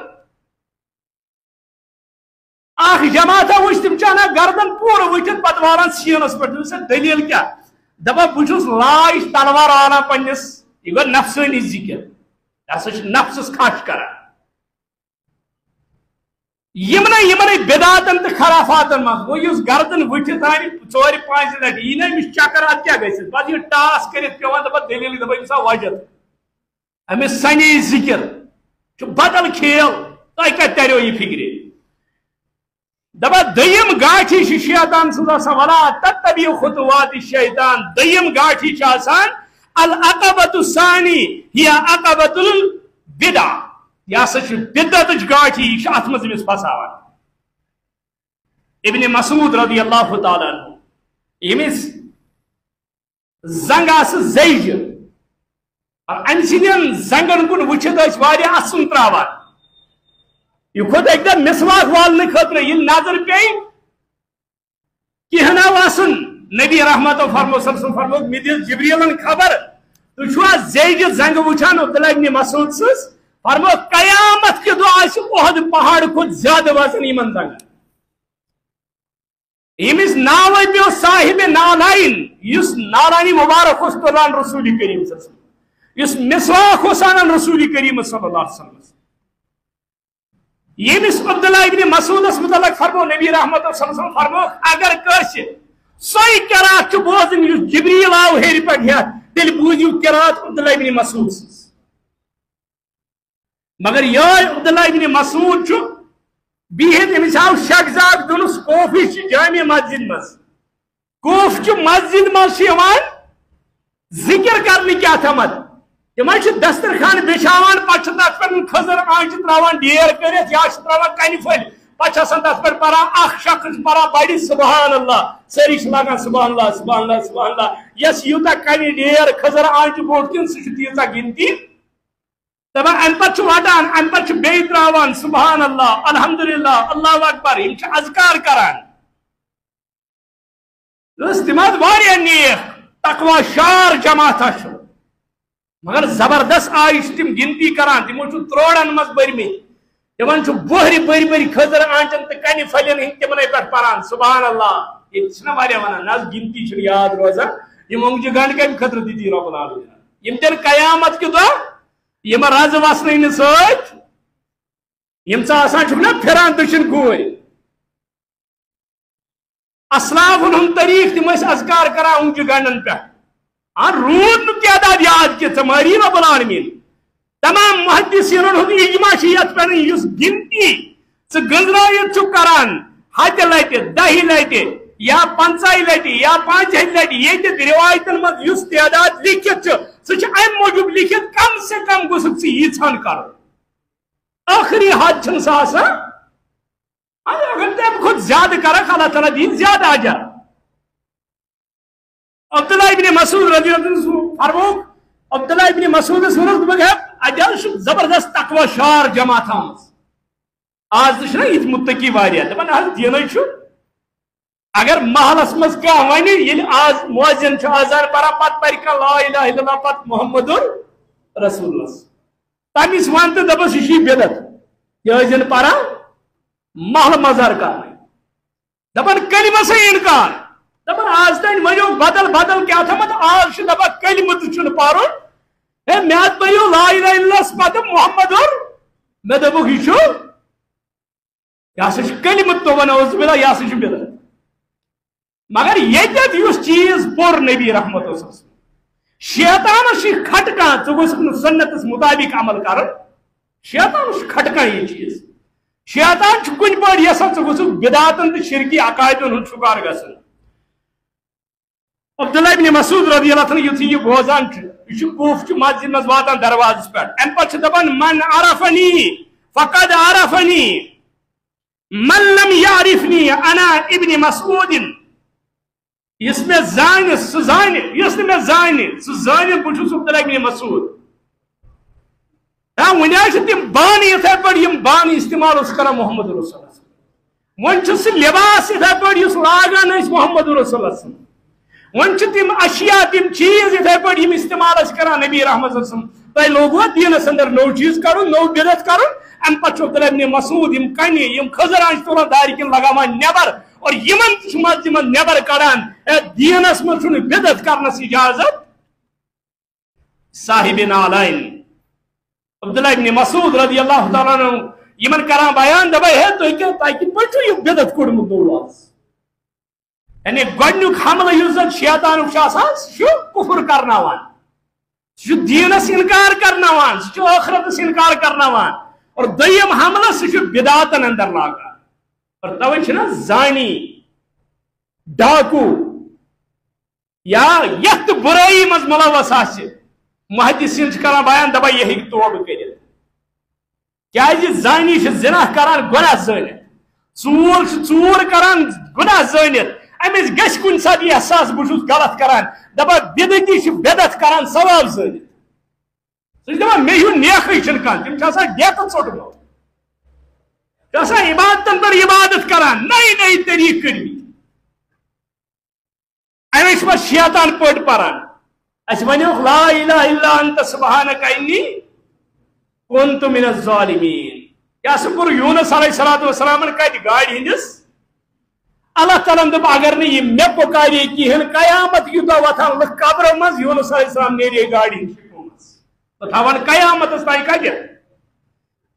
اخ جماعت وچ تم چانا گردن پور وچت پت واران سینس پہ دلیل کیا دپا بچس لاش تلوار آنا پنس یہ گو نفسانی ذکر یہ نفسس کھش کران یمن بدعاتن تو خرافاتن مز وہ اس گردن وٹھت آنی 4-5 لٹ یہ نا امس چکر ات کیا گھس پتہ یہ ٹاس کرت پیوان دپا دلیل دپا امسا وجد امس سنی ذکر بدل کھیل تہ کتہ تریو یہ فکر دپا دیم گاٹھی شیطان سن ولا تتبعوا خطوات الشیطان دیم گاٹھی العقبۃ الثانی ہی عقبۃ البدع یہ سا بدعت گاٹھی یہ ات مز امس پھساوان ابن مسعود رضی اللہ تعالی عنہ یمس زنگ آس زیج اور ام سندین زنگن کن وچھت واریاہ اسن تراوان یہ کھوت ایک دم مسواک والنے خطر یہ نظر پہ کہنا واسن نبی رحمت و فرمو صلی اللہ علیہ وسلم فرمو میدیل جبریلن خبر تو چھوا زیج زنگ وچھان عبداللہ ابن مسعود سس فرمو قیامت کے دعا سے احد پہاڑ کو زیادہ وزن ایمن زنگ امس ناوی پیو صاحب نالائن یس نالائنی مبارک اس قرآن رسول کریم صلی اللہ علیہ وسلم یس مسواک حسان رسول کریم صلی اللہ علیہ وسلم یہ مس عبداللہ ابن مسعود اس متعلق فرمو نبی رحمت صلی اللہ علیہ وسلم فرمو اگر کرش سوئی قرات چھ بوزن یس جبریل آو ہیری پہ گیا تیل بوزیو قرات عبداللہ ابن مسعود مگر یہ عبداللہ ابن مسعود چھ بہت امس آو شگزاگ دنس کوفی چھ جامع مسجد مز کوف چھ مسجد مز چھ ذکر کرنے کیا تھا مت تمہیں دسترخان بچھاوان پتہ تک پہ خضر آنچ تراوان ڈیر کرت یا تراوان کنہ پھل پتہ تک پہ پران اخ شخص پران بڑی سبحان اللہ سری لاگان سبحان اللہ سبحان اللہ سبحان اللہ یس یوتا کنہ ڈیر خضر آنچ بوٹ کن سہ تیزا گنتی دپان ام پتہ وٹان ام پتہ بیٚیہِ تراوان سبحان اللہ الحمدللہ اللہ اکبر یم اذکار کران تم واریاہ نیک تقوی شار جماعت مگر زبردست آئیش تم گنتی کران تمو چھ تروڑن مز برمی تمن چھ بہری بری بری خضر آنچن تو کنہ پھلن ہند تمن پہ پران سبحان اللہ یہ چھنا واریاہ ونان ناز گنتی چھ یاد روزان یہ مونج گنڈ کم خطر دیتی رب العالمین یم تیل قیامت کے دو یم رز وسن ست یم ژٕ آسان چھُکھ نا پھران دٔچھِنۍ گوٗرۍ اسلافن ہند طریق تم اذکار کران اونچ گنڈن پہ رود نا تعداد یاد کی ثماری رب العالمین تمام محدثین ہند اجماع یت پہ اس گنتی گنزرائت کران 7 لٹہ 10 لٹہ یا 50 لٹہ یا 50 لٹہ یہ روایتن مز اس تعداد لکھت سہ ام موجود لکھت کم سے کم گھس یھان کر آخری حد سہ آسان اگر تم خود زیادہ کرک اللہ تعالیٰ دین زیادہ اجر عبداللہ ابن مسعود رضی اللہ عنہ فرموک عبداللہ ابن مسعود ونک بہ اجل زبردست تقوی شار جمع تھامس آج تو یہ متقی واریاہ دپان حض دین اگر محلس مز کھانا ون یل آز مؤذن آزان پران پتہ پر لا الہ الا اللہ پتہ محمد رسول اللہ تمس ون تو دپس یہ بدت یہ پران محل مزار کرنے دپان کلمہ سے انکار دپان آج تین ونیو بدل بدل کیا تھا مت آج دپان کلمہ تو پارن ہے میت بنو لا الہ الا اللہ پتہ محمد میں دپک یہ سا کلمہ تو ونوز بلا یہ سا بدل مگر یہ چیز پور نبی رحمت شیطان کھٹکان ٹھیک سنتس مطابق عمل کر شیطان کھٹکان یہ چیز شیطان کن پہ یسان ٹھیک بدعتن تو شرکی عقائدن ہند شکار گھن عبداللہ ابن مسعود رضی اللہ عنہ یتھ یہ بوزان یہ کوف مسجد مز واتان دروازس پہ ام پہ دپان من عرفنی فقد عرفنی من لم يعرفنی انا ابن مسعود اس میں زان سہ زان اس میں زان سہ زان بہ عبداللہ ابن مسعود ون تم بانی اتھے پہ بانی استعمال کران محمد رسول اللہ ون سہ لباس اتھے پہ لاگان محمد رسول اللہ ون تم اشیاء تم چیز اتھے پہ استعمال کران نبی رحمت تہ لوگو دینس اندر نو چیز کرن نو بدعت کرن ام پہ عبداللہ ابن مسعود کنہ خزران تلان دار کن لگاوان نبر اور یمن مسجد من نبر کڑان دینس من بدعت کرنس اجازت صاحب نالین عبداللہ ابن مسعود رضی اللہ تعالیٰ عنہ یمن کران بیان دبا ہے تو تاکہ پچھو یہ بدعت کوڑمت دولواز یعنی گۄڈنیُک حملہ یُس زن شیطانُک چھُ آسان سُہ چھُ کفر کرناوان سُہ چھُ دیٖنس انکار کرناوان سُہ چھُ ٲخرتس انکار کرناوان اور دوٚیِم حملہ سُہ چھُ بدعتن اندر لاگان اور توے چھُ نا زانی ڈاکو یا یتھ برٲیی منٛز ملوث آسہِ محدثین چھِ کران بیان دپان یہِ ہیٚکہِ توبہٕ کٔرِتھ کیازِ زانی چھِ زِناہ کران گۄناہ زٲنِتھ ژوٗر چھِ ژوٗر کران گۄناہ زٲنِتھ أمِس گژھِ کُنہِ ساتہٕ یہِ احساس بہٕ چھُس غلط کران دپان بدعتی چھِ بدعت کران ثواب زٲنِتھ سُہ چھُ دپان مےٚ ہیوٗ نیکھٕے چھُنہٕ کانٛہہ تِم چھِ آسان ڈیکہٕ ژوٚٹمُت چھِ آسان عبادتن پٮ۪ٹھ عبادت کران نٔے نٔے طریٖقہٕ کٔرمٕتۍ اَمے چھِ پتہٕ شیطان پٔٹۍ پران اَسہِ وَنیوکھ لا الہ الا انت سبحانک انی کنت من الظالمین کیٛاہ سُہ کوٚر یوٗنس علیہ الصلوٰتُ وسلامن کتہِ گاڑِ ہٕنٛدِس اللہ تعالیٰ ہن دوٚپ اگر نہٕ یہِ مےٚ پُکارے کِہیٖنۍ قیامت یوٗتاہ وۄتھان لُکھ قبرو منٛز یوٗنس علیہ السلام نیرے گاڑِ ہٕنٛدِ شکلہِ منٛز بہٕ تھاوان قیامتس تانۍ کتہِ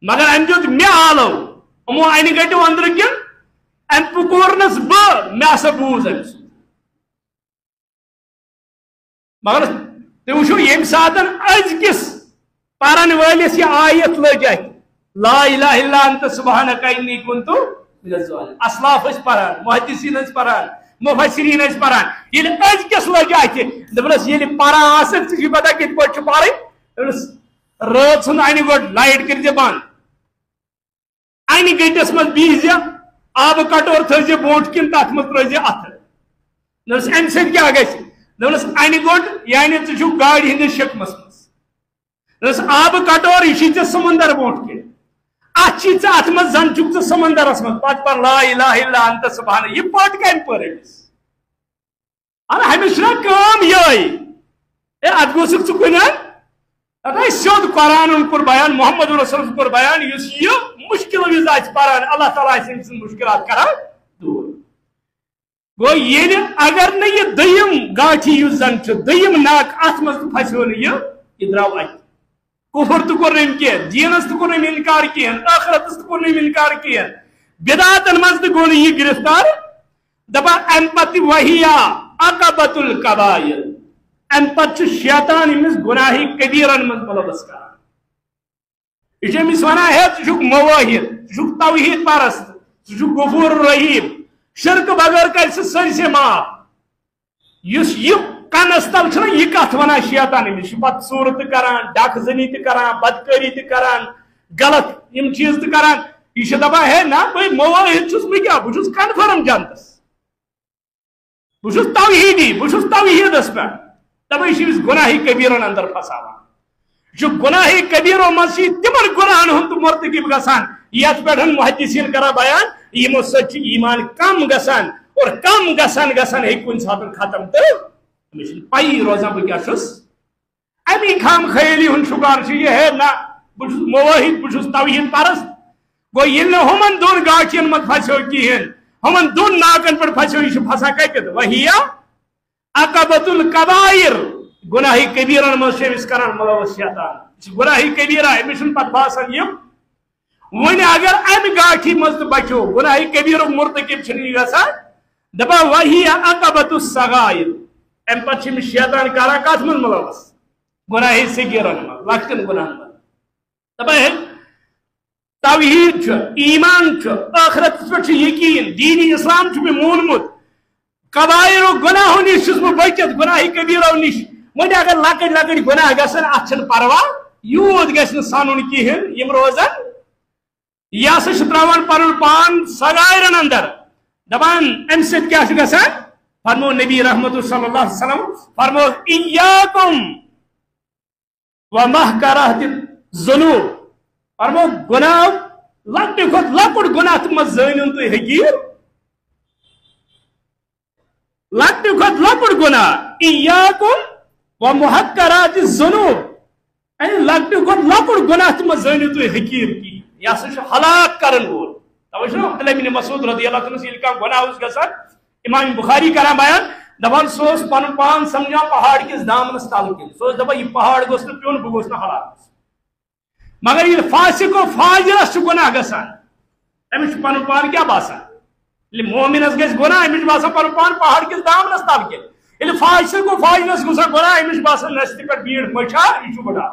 مگر أمۍ دیُت مےٚ آلو یِمو انہِ گٔٹِو أنٛدرٕ کِنۍ أمۍ پُکورنس بہٕ مےٚ ہسا بوٗز أمۍ سُنٛد مگر تُہۍ وٕچھِو ییٚمہِ ساتہٕ أزکِس پرن وٲلِس یہِ آیت لٔج اَتھِ لا الہ الا انت سبحانک انی کنت من الظالمین اسلاف ٲسۍ پران محدثین ٲسۍ پران مفسرین ٲسۍ پران ییٚلہِ أزکِس لٔج اَتھِ دوٚپنس ییٚلہِ پران آسکھ ژٕ چھُے پتہ کِتھ پٲٹھۍ چھِ پرٕنۍ دوٚپنس رٲژ ہُنٛد انہِ گوٚٹ لایٹ کٔرۍ زِ بنٛد انہِ گٔٹِس منٛز بِہہِ زِ آبہٕ کٹور تھٲیزِ برونٛٹھ کِنۍ تتھ منٛز ترٲیزِ اَتھٕ دوٚپنس امہِ سۭتۍ کیٛاہ گژھِ دوٚپنس انہِ گوٚٹ یعنی ژٕ چھُکھ گاڑِ ہٕنٛدِس شِکمس منٛز دوٚپنس آبہٕ کٹور یہِ چھُے ژےٚ سمندر برونٛٹھ کِنۍ اتھ چھُے ژٕ اتھ منٛز زن چھُکھ ژٕ سمندرس منٛز پتہٕ پر لا الہ الا انت سبحانک یہِ پٔٹ کمہِ پٔر أمِس اَدٕ أمِس چھُنہ کٲم یِہوٚے ہے اتھ گوٚژھُکھ ژٕ کُنہِ اَتھ سیوٚد قرآنن کوٚر بیان محمد رسولن کوٚر بیان یُس یہِ مُشکِل وِزِ آسہِ پران اللہ تعالیٰ آسہِ أمۍ سٕنٛز مُشکِلات کران دوٗر گوٚو ییٚلہِ اگر نہٕ یہِ دوٚیِم گاٹھی یُس زن چھُ دوٚیِم ناک اتھ منٛز تہِ پھسیو نہٕ یہِ درٛاو اَتہِ کفر تہِ کوٚر نہٕ أمۍ کینٛہہ دیٖنس تہِ کوٚر نہٕ أمۍ انکار کینٛہہ ٲخرتس تہِ کوٚر نہٕ أمۍ انکار کینٛہہ بدعتن منٛز تہِ گوٚو نہٕ یہِ گرفتار دپا ام پتہ وہیا عقبۃ الکبائر ام پتہ شیطان امس گناہ کبیرن من ملوث کران یہ امس ونان ہے ژٕ چھُکھ مواحد ژٕ چھُکھ توحید پرست ژٕ چھُکھ غفور رحیم شرک بغیر کر سہ سرسے معاف اس یہ کنس تل چھنا یہ کت ونان شیطان امس پتہ ژوٗر تہ کران ڈاک زنی تہ کران بدکاری تہ کران غلط یم چیز تہ کران یہ دپان ہے نا بھائی مواحد چھس بہ کیا بہ چھس کنفرم جنتس بہ چھس توحیدی بہ چھس توحیدس پہ دپان یہ گناہ کبیرن اندر پھساوان یہ گناہ کبیرو مز تمن گناہن ہند مرتکب گژھان یتھ پہ محدثین کران بیان یمو سۭتۍ چھُ ایمان کم گژھان اور کم گژھان گژھان ہیٚکہِ کُنہِ ساتہٕ ختم تہٕ مےٚ چھنہٕ پَیی روزان بہٕ کیٛاہ چھُس امی خام خیٲلی ہُنٛد شُکار چھُ یہِ ہے نہ بہٕ چھُس موحد بہٕ چھُس توحیٖد پرست گوٚو ییٚلہِ نہٕ ہُمن دۄن گاٹھین منٛز پھسیو کِہیٖنۍ ہُمن دۄن ناکن پٮ۪ٹھ پھسیو یہِ چھُ پھسان کتٮ۪تھ وہیا عقبۃ الکبائر گناہ کبیرن منٛز چھُ أمِس کران ملوث شیطان یہِ چھُ گناہ کبیرہ أمِس چھُنہٕ پتہٕ باسان یِم وۄنۍ اگر امہِ گاٹھی منٛز تہِ بچو گناہ کبیرُک مرتکب چھُنہٕ یہِ گژھان دپان وہیا عقبۃ الصغائر امہِ پتہٕ چھُ أمِس شیطان کران کتھ منٛز ملوث گناہ صغیرن منٛز لۄکٹٮ۪ن گناہن منٛز دپان ہے توحید چھُ ایمان چھُ ٲخرتس پٮ۪ٹھ چھُ یقیٖن دیٖنی اسلام چھُ مےٚ مونمُت قبائرو گناہو نش چھُس بہٕ بٔچِتھ گناہ کبیرو نش وۄنۍ اگر لۄکٕٹۍ لۄکٕٹۍ گناہ گژھن اتھ چھنہٕ پرواہ یوٗت گژھِ نہٕ سنُن کِہیٖنۍ یِم روزن یہ ہسا چھُ تراوان پنُن پان سگائرن اندر دپان امہِ سۭتۍ کیٛاہ چھُ گژھان فرمو نبی رحمت صلی اللہ علیہ وسلم فرمو ایاکم ومحکرات الذنوب فرمو گناہ لۄکٹہِ کھۄتہٕ لۄکُٹ گناہ تہِ مہ زٲنِو تُہۍ حقیٖر لۄکٹہِ کھۄتہٕ لۄکُٹ گناہ ایاکم ومحکرات الذنوب یعنی لۄکٹہِ کھۄتہٕ لۄکُٹ گناہ تہِ مہ زٲنِو تُہۍ حقیٖر کِہیٖنۍ یہ ہسا چھُ ہلاک کرن وول توے چھُ عبداللہ بن مسعود رضی اللہ عنہ ییٚلہِ کانٛہہ گناہ اوس گژھان امام بخاری کران بیان دپان سُہ اوس پنُن پان سمجھان پہاڑ کِس دامنس تل کِنۍ سُہ اوس دپان یہِ پہاڑ گوٚژھ نہٕ پیوٚن بہٕ گوٚژھ نہٕ ہلاک مگر ییٚلہِ فاسق و فاجرس چھُ گناہ گژھان أمِس چھُ پنُن پان کیٛاہ باسان ییٚلہِ مومنس گژھِ گناہ أمِس چھُ باسان پنُن پان پہاڑ کِس دامنس تل کِنۍ ییٚلہِ فاسق و فاجرس گژھان گناہ أمِس چھُ باسان نستہِ پٮ۪ٹھ بیٖڑ مٔچھا یہِ چھُ بڑا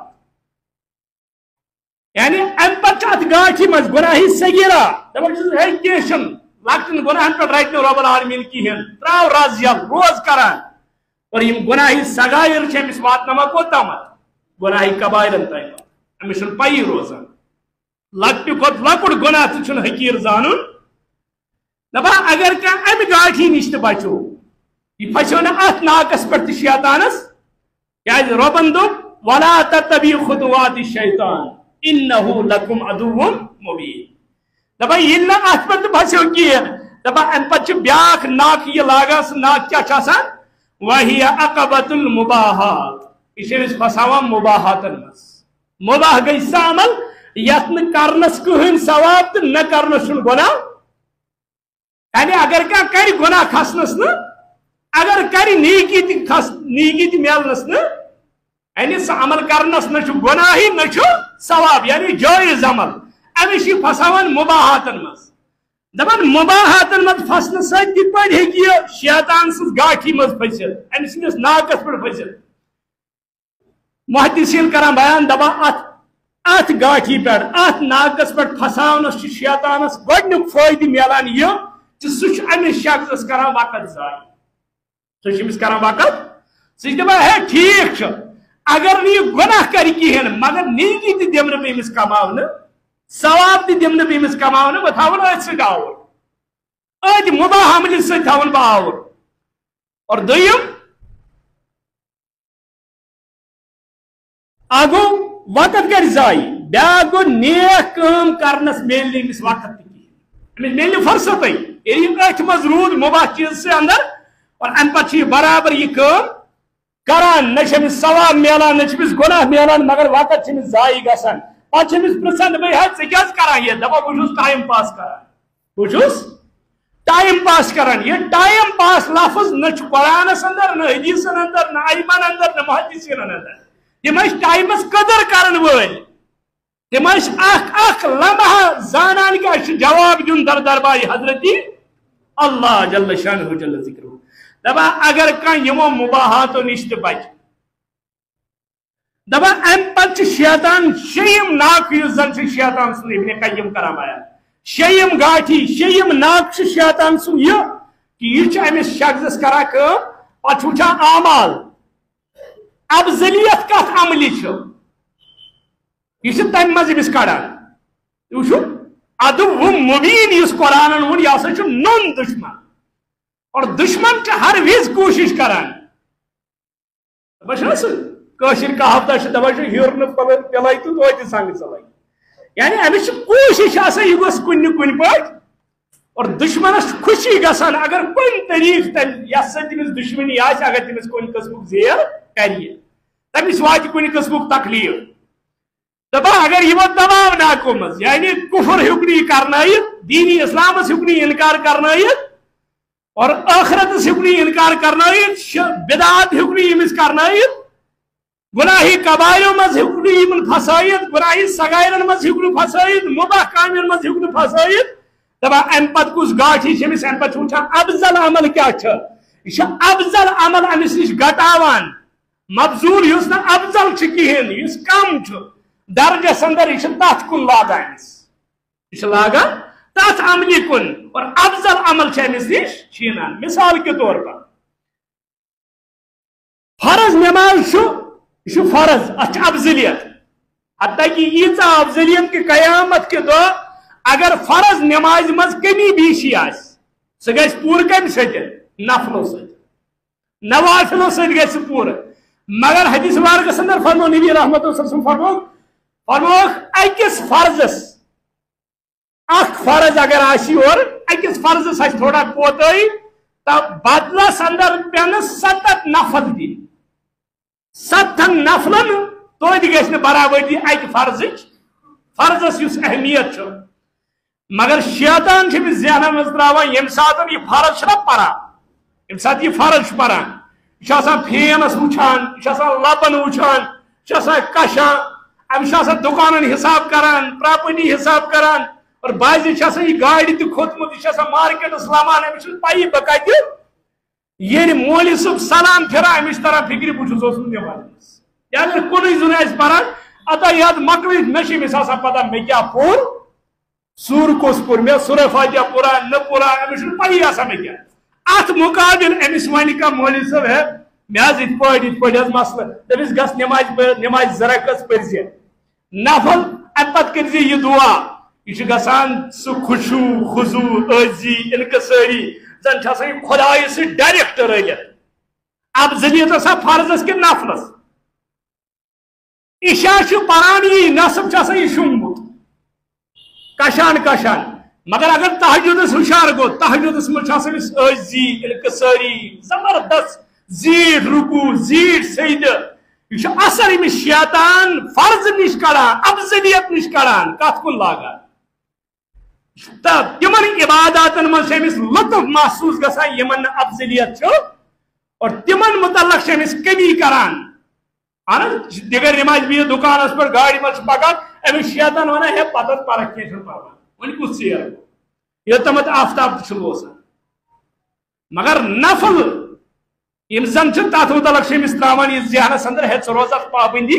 یعنی ام پتہ ات گاٹھی مز گناہ صغیرہ دپان چھُس ہے کینٛہہ چھُنہٕ لۄکٹٮ۪ن گناہن پٮ۪ٹھ رٹہِ نہٕ رۄب العالمیٖن کِہیٖنۍ تراو رز یل روز کران اور یِم گناہ صغائر چھِ أمِس واتناوان کوٚتامتھ گناہ کبائرن تامتھ أمِس چھُنہٕ پَیی روزان لۄکٹہِ کھۄتہٕ لۄکُٹ گناہ تہِ چھُنہٕ حقیٖر زانُن دپان اگر کانٛہہ امہِ گاٹھی نِش تہِ بچو یہِ پھسیو نہٕ اتھ ناکس پٮ۪ٹھ تہِ شیطانس کیٛازِ رۄبن دوٚپ ولا تتبعوا خطوات الشیطان انه لکم عدو مبین دپان ییٚلہِ نہٕ اتھ پٮ۪ٹھ تہِ پھسیو کِہیٖنۍ دپان امہِ پتہٕ چھُ بیاکھ ناک یہِ لاگان سُہ ناک کیٛاہ چھُ آسان وہی عقبۃ المباحات یہِ چھُ أمِس پھساوان مباحاتن منٛز مباح گٔے سۄ عمل یتھ نہٕ کرنس کٕہٕنۍ ثواب تہٕ نہ کرنس چھُنہٕ گۄناہ یعنی اگر کانٛہہ کرِ گۄناہ کھسنس نہٕ اگر کرِ نیکی تہِ میلنس نہٕ یعنی سہ عمل کرنس نہ چھُ گۄناہی نہ چھُ ثواب یعنی جٲیز عمل أمِس چھِ پھساوان مباحاتن منٛز دپان مباحاتن منٛز پھسنہٕ سۭتۍ کِتھ پٲٹھۍ ہیٚکہِ یہِ شیطان سٕنٛز گاٹھی منٛز پھٔسِتھ أمۍ سٕنٛدِس ناکس پٮ۪ٹھ پھٔسِتھ محدثین کران بیان دپان اتھ گاٹھی پٮ۪ٹھ اتھ ناکس پٮ۪ٹھ پھساونس چھُ شیطانس گۄڈنیُک فٲیدٕ میلان یہِ تہٕ سُہ چھُ أمِس شخصس کران وقت ضایع سُہ چھُ أمِس کران وقت سُہ چھُ دپان ہے ٹھیٖک چھُ اگر نہٕ یہِ گۄناہ کرِ کِہیٖنۍ مگر نیکی تہِ دِمہٕ نہٕ بہٕ أمِس کماونہٕ ثواب تہِ دِمہٕ نہٕ بہٕ أمِس کماونہٕ بہٕ تھاوَن أتھۍ سۭتۍ آوُر أتھۍ مُباح عملہِ سۭتۍ تھاوَن بہٕ آوُر اور دوٚیِم اکھ گوٚو وقت کرِ ضایع بیاکھ گوٚو نیک کٲم کرنس میلہِ نہٕ أمِس وقت تہِ کِہیٖنۍ أمِس میلہِ نہٕ فرصتٕے ییٚلہِ یہِ أتھۍ منٛز روٗد مُباح چیٖزسٕے اندر اور امہِ پتہٕ چھُ یہِ برابر یہِ کٲم کران نہ چھُ أمِس ثواب میلان نہ چھُ أمِس گۄناہ میلان مگر وقت چھُ أمِس ضایع گژھان پتہٕ چھُ أمِس پرژھان دپان ہے ژٕ کیٛازِ کران یہِ دپان بہٕ چھُس ٹایم پاس کران بہٕ چھُس ٹایم پاس کران یہِ ٹایم پاس لفظ نہ چھُ قرآنس اندر نہ حدیثن اندر نہ ائمن اندر نہ محدثین اندر تِم ٲسۍ ٹایمس قدر کرن وٲلۍ تِم ٲسۍ اکھ لمحہ زانان کہِ اَسہِ چھُ جواب دیُن در دربارِ حضرتی اللہ جل شانہ جل ذکرہ دپا اگر کان یمو مباحاتو نش بچ دپا ام پتہ شیطان شیم ناک یس زن شیطان سن ابن قیم کران بیان شیم گاٹھی شیم ناک شیطان سن یہ کہ یہ امس شخص کران پتہ وچھان اعمال افضلیت کت عملی یہ تمہ مز امس کڑان وچھو ادو مبین اس قرآن ون یہ ہسا نون دشمن اور دشمن ہر وز کوشش کران کاشر کہاوت دپان ہیور پلائی تو توتہ سنگ ژلائی یعنی امس کوشش آسان یہ گوس کن کن پہ اور دشمنس خوشی گژھان اگر کن طریق یس سۭتۍ تٔمِس دشمنی آسہِ اگر تٔمِس کُنہِ قٕسمُک زیر کرِ تٔمِس واتہِ کُنہِ قٕسمُک تکلیف دپان اگر یہ دباؤ ناکو مز یعنی کفر ہیکنی کرنائیت دینی اسلامس ہیکنی انکار کرنائیت اور آخرتس ہیکنی انکار کرنائیت بدعات ہیکنی امس کرنائیت گناہی کبائروں مز ہیکنی امن پھسائیت گناہی سگائرن مز ہیکنی پھسائیت مباح کامین مز ہیکنی پھسائیت دپان ام پت کس گاٹھی چھ امس ام پت وچھان افضل عمل کیا چھ یہ افضل عمل امس نش گٹاوان مبذول یس نا افضل چھ کہین یس کم چھ درجہ اندر یہ تات کن لاگان یہ لاگان تات عملی کن اور افضل عمل امس نش چھینان مثال کے طور پر فرض نماز یہ فرض ات افضلیت حتیٰ کہ یہ افضلیت کہ قیامت کے دو اگر فرض نماز مز کمی بیشی آس سہ گژھِ پور کم سۭتۍ نفلو سۭتۍ نوافلو سۭتۍ گژھِ پور مگر حدیث مبارکس اندر فرمو نبی رحمت اللہ صلی اللہ علیہ وسلم فرموک اکس فرضس اخ فرض اگر آسی اور اکس فرضس آس تھوڑا کوتاہی تو بدلس اندر پین 7 نفل دی 7 نفلن توتہِ گژھِ نہٕ برابری اکہ فرضس یس اہمیت چھ مگر شیطان چھ أمس ذہنس مز تراوان یم ساتن یہ فرض چھنا پران یم سات یہ فرض چھ پران یہ آسان فینس وچھان یہ آسان لبن وچھان یہ آسان کشان امس دکانن حساب کران پراپرٹی حساب کران اور بعض یہ گاڑی تہ کھوتمت یہ مارکیٹس لمان امس پی بہ کت یہ مولی صبح سلام پھران امس تران فکر بہ چھس نماز یا اگر کن زن آس پران اتا یاد مکل مے امس آسان پتہ مے کیا پور سور کس پور مے سورہ فاتحہ پورا نہ پورا امس پی آسان مے کیا ات مقابل امس ون کا مولی صاحب ہے مز ات پہ مسئلہ دپس گس نماز زرکس پرزی نفل ام پتہ کرزی یہ دعا یہ گسان سہ خشوع خضوع عاجزی انکساری زن یہ خدائے سی ڈائریکٹ رلت افضلیت آسا فرضس کہ نفلس عشاء پران یہ نصب یہ شونگمت کشان کشان مگر اگر تہجدس ہوشیار گو تہجدس مجھ عاجزی انکساری زبردست زیٹ رکوع زیٹ سجدہ یہ اثر امس شیطان فرض نش کڑان افضلیت نش کڑان کت کن لاگان تمن عباداتن من امس لطف محسوس گژھان یمن افضلیت اور تمن متعلق امس کمی کران دیگر نماز بھی دکانس پر گاڑی مجھ پکان امس شیطان ونان ہے پتہ فرق کی پاوان ون کس ژیر یہ تمت آفتاب روزان مگر نفل یم زن تات متعلق امس تراوان یہ ذہنس اندر ہے روزت پابندی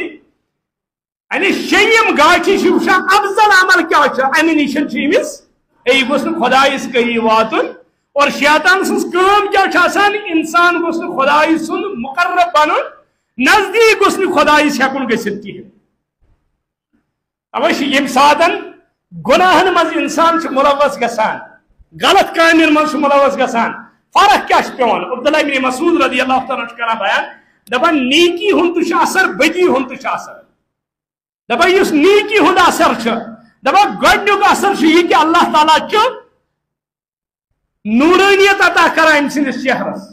یعنی شیم گاٹھی وچھان افضل عمل کیا امہ نش امس یہ گوس خدائس قریب واتن اور شیطان سن کام کیا انسان گوس خدائ سن مقرب بن نزدیک گوس خدائس ہیکن گژھت کہین اوے یم ساتن گناہن مز انسان ملوث گژھان غلط کامن مز ملوث گژھان فرق کیا پیوان عبداللہ بن مسعود رضی اللہ تعالیٰ کران بیان دپان نیکی ہند تو اثر بدی ہند تو اثر دپان اس نیکی ہند اثر دپان گۄڈنیُک اثر یہ کہ اللہ تعالیٰ نورانیت عطا کران ام سندس چہرس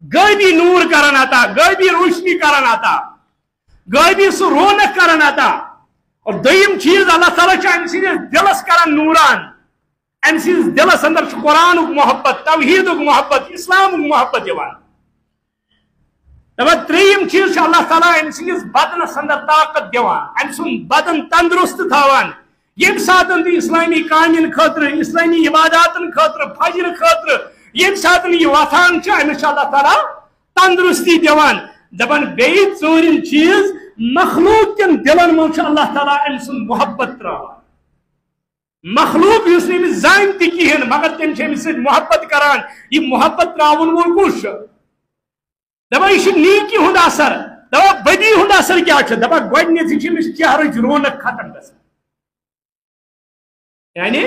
غیبی نور کران عطا غیبی روشنی کران عطا غیبی سہ رونق کران عطا اور دویم چیز اللہ تعالیٰ ام سندس دلس کران نوران ام سندس دلس اندر قرآن محبت توحید محبت اسلام محبت دیوان دپان تریم چیز اللہ تعالیٰ ام سندس بدنس اندر طاقت دیوان ام سن بدن تندرست تھاوان یم ساتن تہ اسلامی کامین خاطر اسلامی عباداتن خاطر فجر خاطر یم سات یہ وتھان امس اللہ تعالیٰ تندرستی دان دپان بیٚیہِ ژوٗرِم چیٖز مخلوق کٮ۪ن دلن منٛز چھُ اللہ تعالیٰ أمۍ سُنٛد محبت ترٛاوان مخلوق یُس نہٕ أمِس زانہِ تہِ کِہیٖنۍ مگر تِم چھِ أمِس سۭتۍ محبت کران یہِ محبت ترٛاوُن وول کُس چھُ دپان یہِ چھُ نیٖکی ہُنٛد اثر دپان بدی ہُنٛد اثر کیٛاہ چھُ دپان گۄڈنیٚتھٕے چھِ أمِس چہرٕچ رونق ختم گژھان یعنی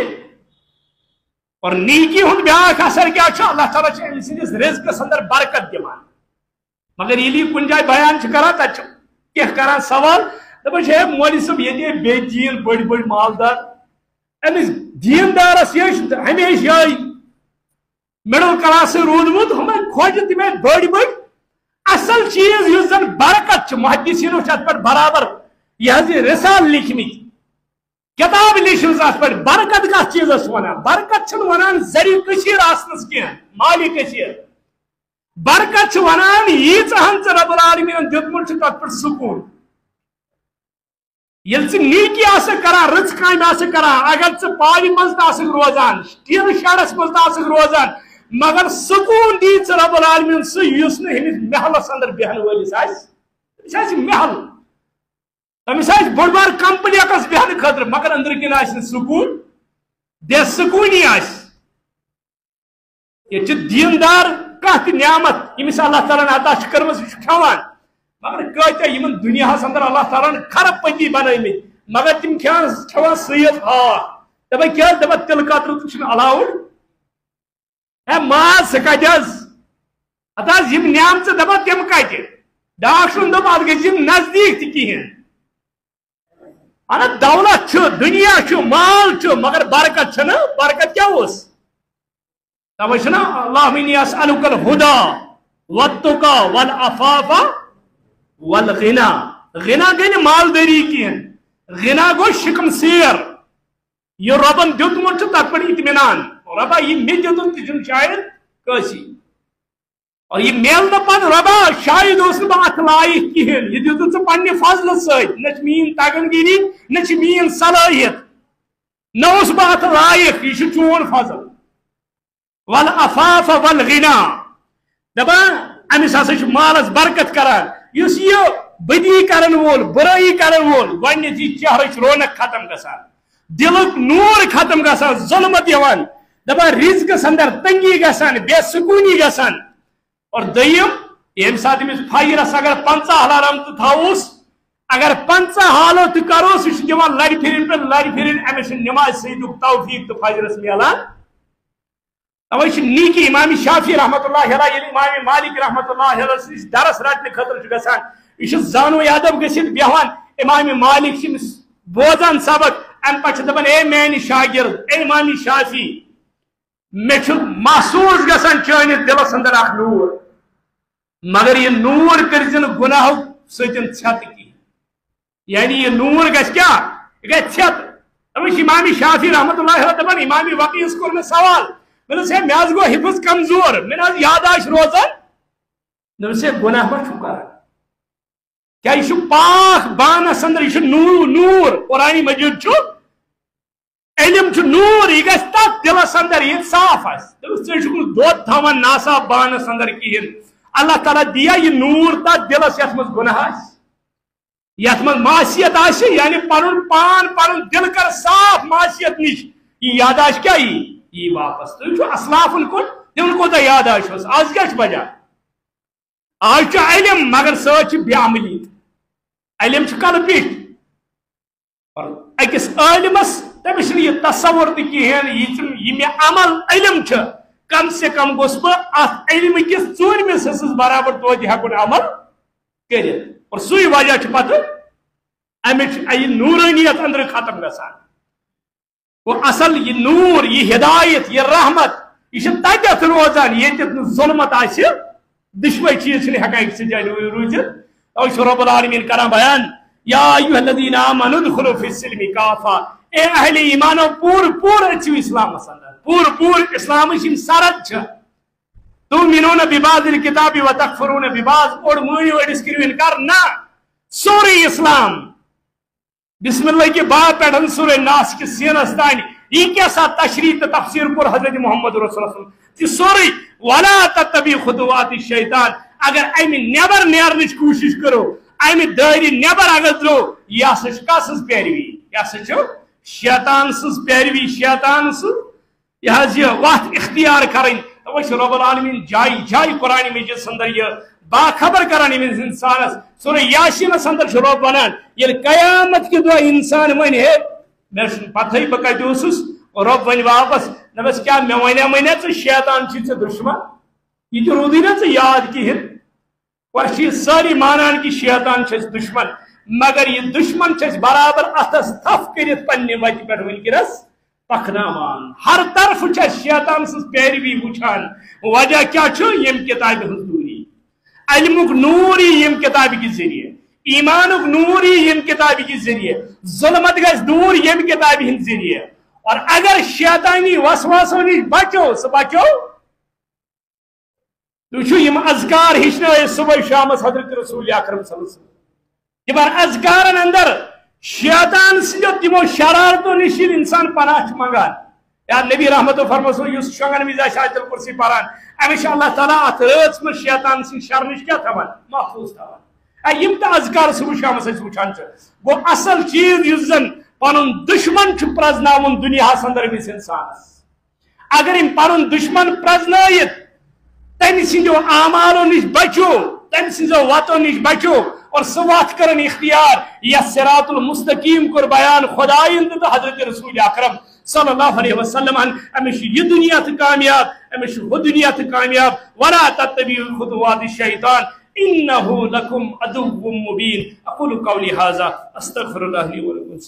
اور نیکی ہُنٛد بیٛاکھ اثر کیٛاہ چھُ اللہ تعالیٰ چھُ أمۍ سٕنٛدِس رِزقس اندر برکت دِوان مگر ییٚلہِ یہِ کُنہِ جایہِ بیان چھُ کران تتہِ چھُ کینٛہہ کران سوال دپان چھِ ہے مولوی صٲب ییٚتہِ بیٚیہِ دیٖن بٔڑۍ بٔڑۍ مالدار أمِس دیٖندارس یہِ چھُ ہمیشہِ یِہوٚے مِڈل کلاسٕے روٗدمُت ہُمے کھوجہِ تِمے بٔڑۍ بٔڑۍ اصل چیٖز یُس زن برکت چھُ محدثیٖنو چھِ اتھ پٮ۪ٹھ برابر یہِ حظ یہِ رِسال لیکھمٕتۍ کتاب لیٖچھمٕژ اتھ پٮ۪ٹھ برکت کتھ چیٖزس ونان برکت چھِنہٕ ونان زری کثیٖر آسنس کینٛہہ مالی کثیٖر برکت چھِ ونان ییٖژہن ژےٚ رب العالمیٖنن دیُتمُت چھُ تتھ پٮ۪ٹھ سکوٗن ییٚلہِ ژٕ نیٖکی آسکھ کران رٕژ کامہِ آسکھ کران اگر ژٕ پالہِ منٛز تہِ آسکھ روزان ٹیٖنہٕ شڈس منٛز تہِ آسکھ روزان مگر سکوٗن دی ژےٚ رب العالمیٖن سُہ یُس نہٕ أمِس محلس اندر بیہن وٲلِس آسہِ أمِس آسہِ محل أمِس آسہِ بوٚڑ بار کمپلیکس بیہنہٕ خٲطرٕ مگر أنٛدرٕ کِنۍ آسہِ نہٕ سکوٗن بے سکوٗنی آسہِ ییٚتہِ چھِ دیٖندار کانٛہہ تہِ نعمت ییٚمِس اللہ تعالیٰ ہن عطا چھِ کٔرمٕژ یہِ چھُ کھٮ۪وان مگر کۭتیاہ یِمن دُنیاہس اندر اللہ تعالیٰ ہن خراب پٔتی بنٲومٕتۍ مگر تِم کھٮ۪وان سۭتۍ ہاکھ دپان کیٛاہ دپان تِلہٕ قطرٕ تہِ چھُنہٕ الاوُڈ ہے ماز سُہ کتہِ حظ ہتہٕ حظ یِم نعمژٕ دپان تِم کتہِ ڈاکٹرن دوٚپ اتھ گژھِ یِم نزدیٖک تہِ کِہیٖنۍ اہن دولت چھُ دُنیا چھُ مال چھُ مگر برکت چھنہٕ برکت کیٛاہ اوس توے چھُنہ اللہُمّ اِنِّی اسألُکَ الہُدیٰ والتُقیٰ والعفاف والغنیٰ غنیٰ گٔے نہٕ مالدٲری کینٛہہ غنیٰ گوٚو شِکم سیر یہ رۄبن دیُتمُت چھُ تتھ پٮ۪ٹھ اطمینان رۄبا یہِ مےٚ دیُتُن تہِ چھُنہٕ شاید کٲنٛسی اور یہ میل نہ پتہٕ رۄبا شاید اوس نہٕ بہٕ اتھ لایق کِہیٖنۍ یہِ دیُتُن ژٕ پننہِ فضلہٕ سۭتۍ نہ چھِ میٲنۍ تگن گیری نہ چھِ میٲنۍ صلٲحیت نہ اوس بہٕ اتھ لایق یہِ چھُ چون فضل والعفاف والغنیٰ دپان أمِس ہسا چھُ مالس برکت کران یُس یہِ بدی کرن وول برٲیی کرن وول گۄڈنیتھٕے چہرٕچ رونق ختم گژھان دلُک نوٗر ختم گژھان ظلمت یِوان دپان رزقس اندر تنگی گژھان بے سکوٗنی گژھان اور دوٚیِم ییٚمہِ ساتہٕ أمِس فجرس اگر 50 الارام تہِ تھاووس اگر 50 حالو تہِ کروس یہِ چھُ دِوان لرِ پھِرِنۍ پٮ۪ٹھ لرِ پھِرِنۍ أمِس چھُ نماز سیدُک توفیٖق تہٕ فجرس میلان توے چھِ نیٖکی امام شافعی رحمتہ اللہ علیہ ییٚلہِ امام مالک رحمتہ اللہ علیہ نِش درس رٹنہٕ خٲطرٕ چھُ گژھان یہِ چھُ زانو ادب گٔژھِتھ بیٚہوان امام مالک چھِ أمِس بوزان سبق امہِ پتہٕ چھِ دپان اے میانہِ شاگرد اے امام شافعی مےٚ چھُ محسوٗس گژھان چٲنِس دلس اندر اکھ نوٗر مگر یہِ نوٗر کٔرزِ نہٕ گُناہو سۭتۍ ژھٮ۪تہٕ کینٛہہ یعنی یہِ نوٗر گژھِ کیٛاہ یہِ گژھِ ژھٮ۪تہٕ دپان چھِ امام شافعی رحمتہ اللہ علیہ دپان امام وقیٖعس کوٚر مےٚ سوال مےٚ دوٚپُس ہے مےٚ حظ گوٚو حِفظ کمزور مےٚ نہ حظ یاداشت روزان دوٚپُس ہے گۄناہ ما چھُو کران کیٛاہ یہِ چھُ پاک بانس اندر یہِ چھُ نوٗر قرآنِ مجیٖد چھُ علم چھُ نوٗر یہِ گژھِ تتھ دلس اندر ییٚلہِ صاف آسہِ دوٚپُس ژےٚ چھُکھ نہٕ دۄد تھاوان ناصاف بانس اندر کِہیٖنۍ اللہ تعالیٰ دِیا یہِ نوٗر تتھ دلس یتھ منٛز گۄناہ آسہِ یتھ منٛز معصیت آسہِ یعنی پنُن پان پنُن دل کر صاف معصیت نِش یہِ یاداشت کیٛاہ یی واپس تُہۍ وٕچھِو اسلافن کُن تِمن کوٗتاہ یاداشت اوس آز کیٛاہ چھُ وجہ آز چھُ علم مگر سۭتۍ چھِ بے عملی علم چھُ کلہٕ پیٚٹھۍ اور أکِس عٲلمس تٔمِس چھُنہٕ یہِ تصور تہِ کِہیٖنۍ یہِ مےٚ عمل علم چھُ کم سے کم گوٚژھ بہٕ اتھ علمہِ کِس 4مِس حِصس برابر توتہِ ہٮ۪کُن عمل کٔرِتھ اور سُے وجہ چھُ پتہٕ امِچ یہِ نوٗرٲنیت أنٛدرٕ ختم گژھان گوٚو اصل یہِ نوٗر یہِ ہدایت یہِ رحمت یہِ چھِ تتٮ۪تھ روزان ییٚتٮ۪تھ نہٕ ظُلمت آسہِ دُشوے چیٖز چھِنہٕ ہٮ۪کان أکسٕے جایہِ روٗزِتھ توے چھُ رۄب العالمیٖن کران بیان یا ایُّہَا الذیٖنَ آمَنُوا ادخُلوٗ فی السِلمِ کافہ اے اہلِ ایمانو پوٗرٕ أژِو اسلامس اندر پوٗرٕ اسلامٕچ یِم سرد چھِ تُؤمِنوٗنَ بِبعضِ الکِتابِ وتکفُروٗنَ بِبعض اوٚڑ مٲنِو أڑِس کٔرِو اِنکار نہ سورُے اسلام بسم اللہ کے باب پٮ۪ٹھ سورُے ناس کِس سیٖنس تانۍ یہ کیا سا تشریح تو تفسیر پر حضرت محمد رسول اللہ کہ سوری ولا تتبع خطوات الشیطان اگر امی نیبر نیرنچ کوشش کرو امی دائری نیبر اگر درو یہ سا کسز پیروی یہ سا شیطان سز پیروی شیطان سز یہ وقت اختیار کریں وہ رب العالمین جائی جائی قرآن مجید سندر یہ باخبر کران انسانس سورہ یاسین اندر رب ونان یل قیامت کے دہ انسان ون ہے مے پتہ بہ کتس رب ون واپس دپس کیا مے ون ژے شیطان چھ ژے دشمن یہ تو رودی نا ژے یاد کہین اور ساری مانان کہ شیطان چھ دشمن مگر یہ دشمن چھ برابر اتس تھف کرت پنہ وتہ پہ ونکس پکناوان ہر طرف چھ شیطان سز پیروی وچھان وجہ کیا چھ یم کتاب ہنز دوری علمک نور یم کتاب کے ذریعے ایمانک نور یم کتاب کے ذریعے ظلمت گژھِ دور یم کتاب ہند ذریعے اور اگر شیطانی وسواسو نش بچو سہ بچو تو یم اذکار ہچن صبح شام حضرت رسول اکرم صلی اللہ علیہ وسلم تمہن اذکارن اندر شیطان سندو تمو شرارتو نش انسان پناہ منگان یا نبی رحمت و فرمسو یس شنگن وز آیت الکرسی پران امیش اللہ تعالیٰ ات رات من شیطان سن شر نش کیا تھوان محفوظ تھوان یم تو اذکار صبح شام وچان گو اصل چیز اس زن پن دشمن پرزناون دنیا اندر امس انسانس اگر ام پن دشمن پرزنائت تم سندو اعمالو نش بچو تم سنزو وتو نش بچو اور سہ وت کرن اختیار یا صراط المستقیم کور بیان خدائن تو حضرت رسول اکرم صلی اللہ علیہ وسلم امش یہ دنیا تو کامیاب امش وہ دنیا تو کامیاب ولا تتبعوا خطوات الشیطان انه لکم عدو مبین اقول قولی ھذا استغفر اللہ لی ولکم.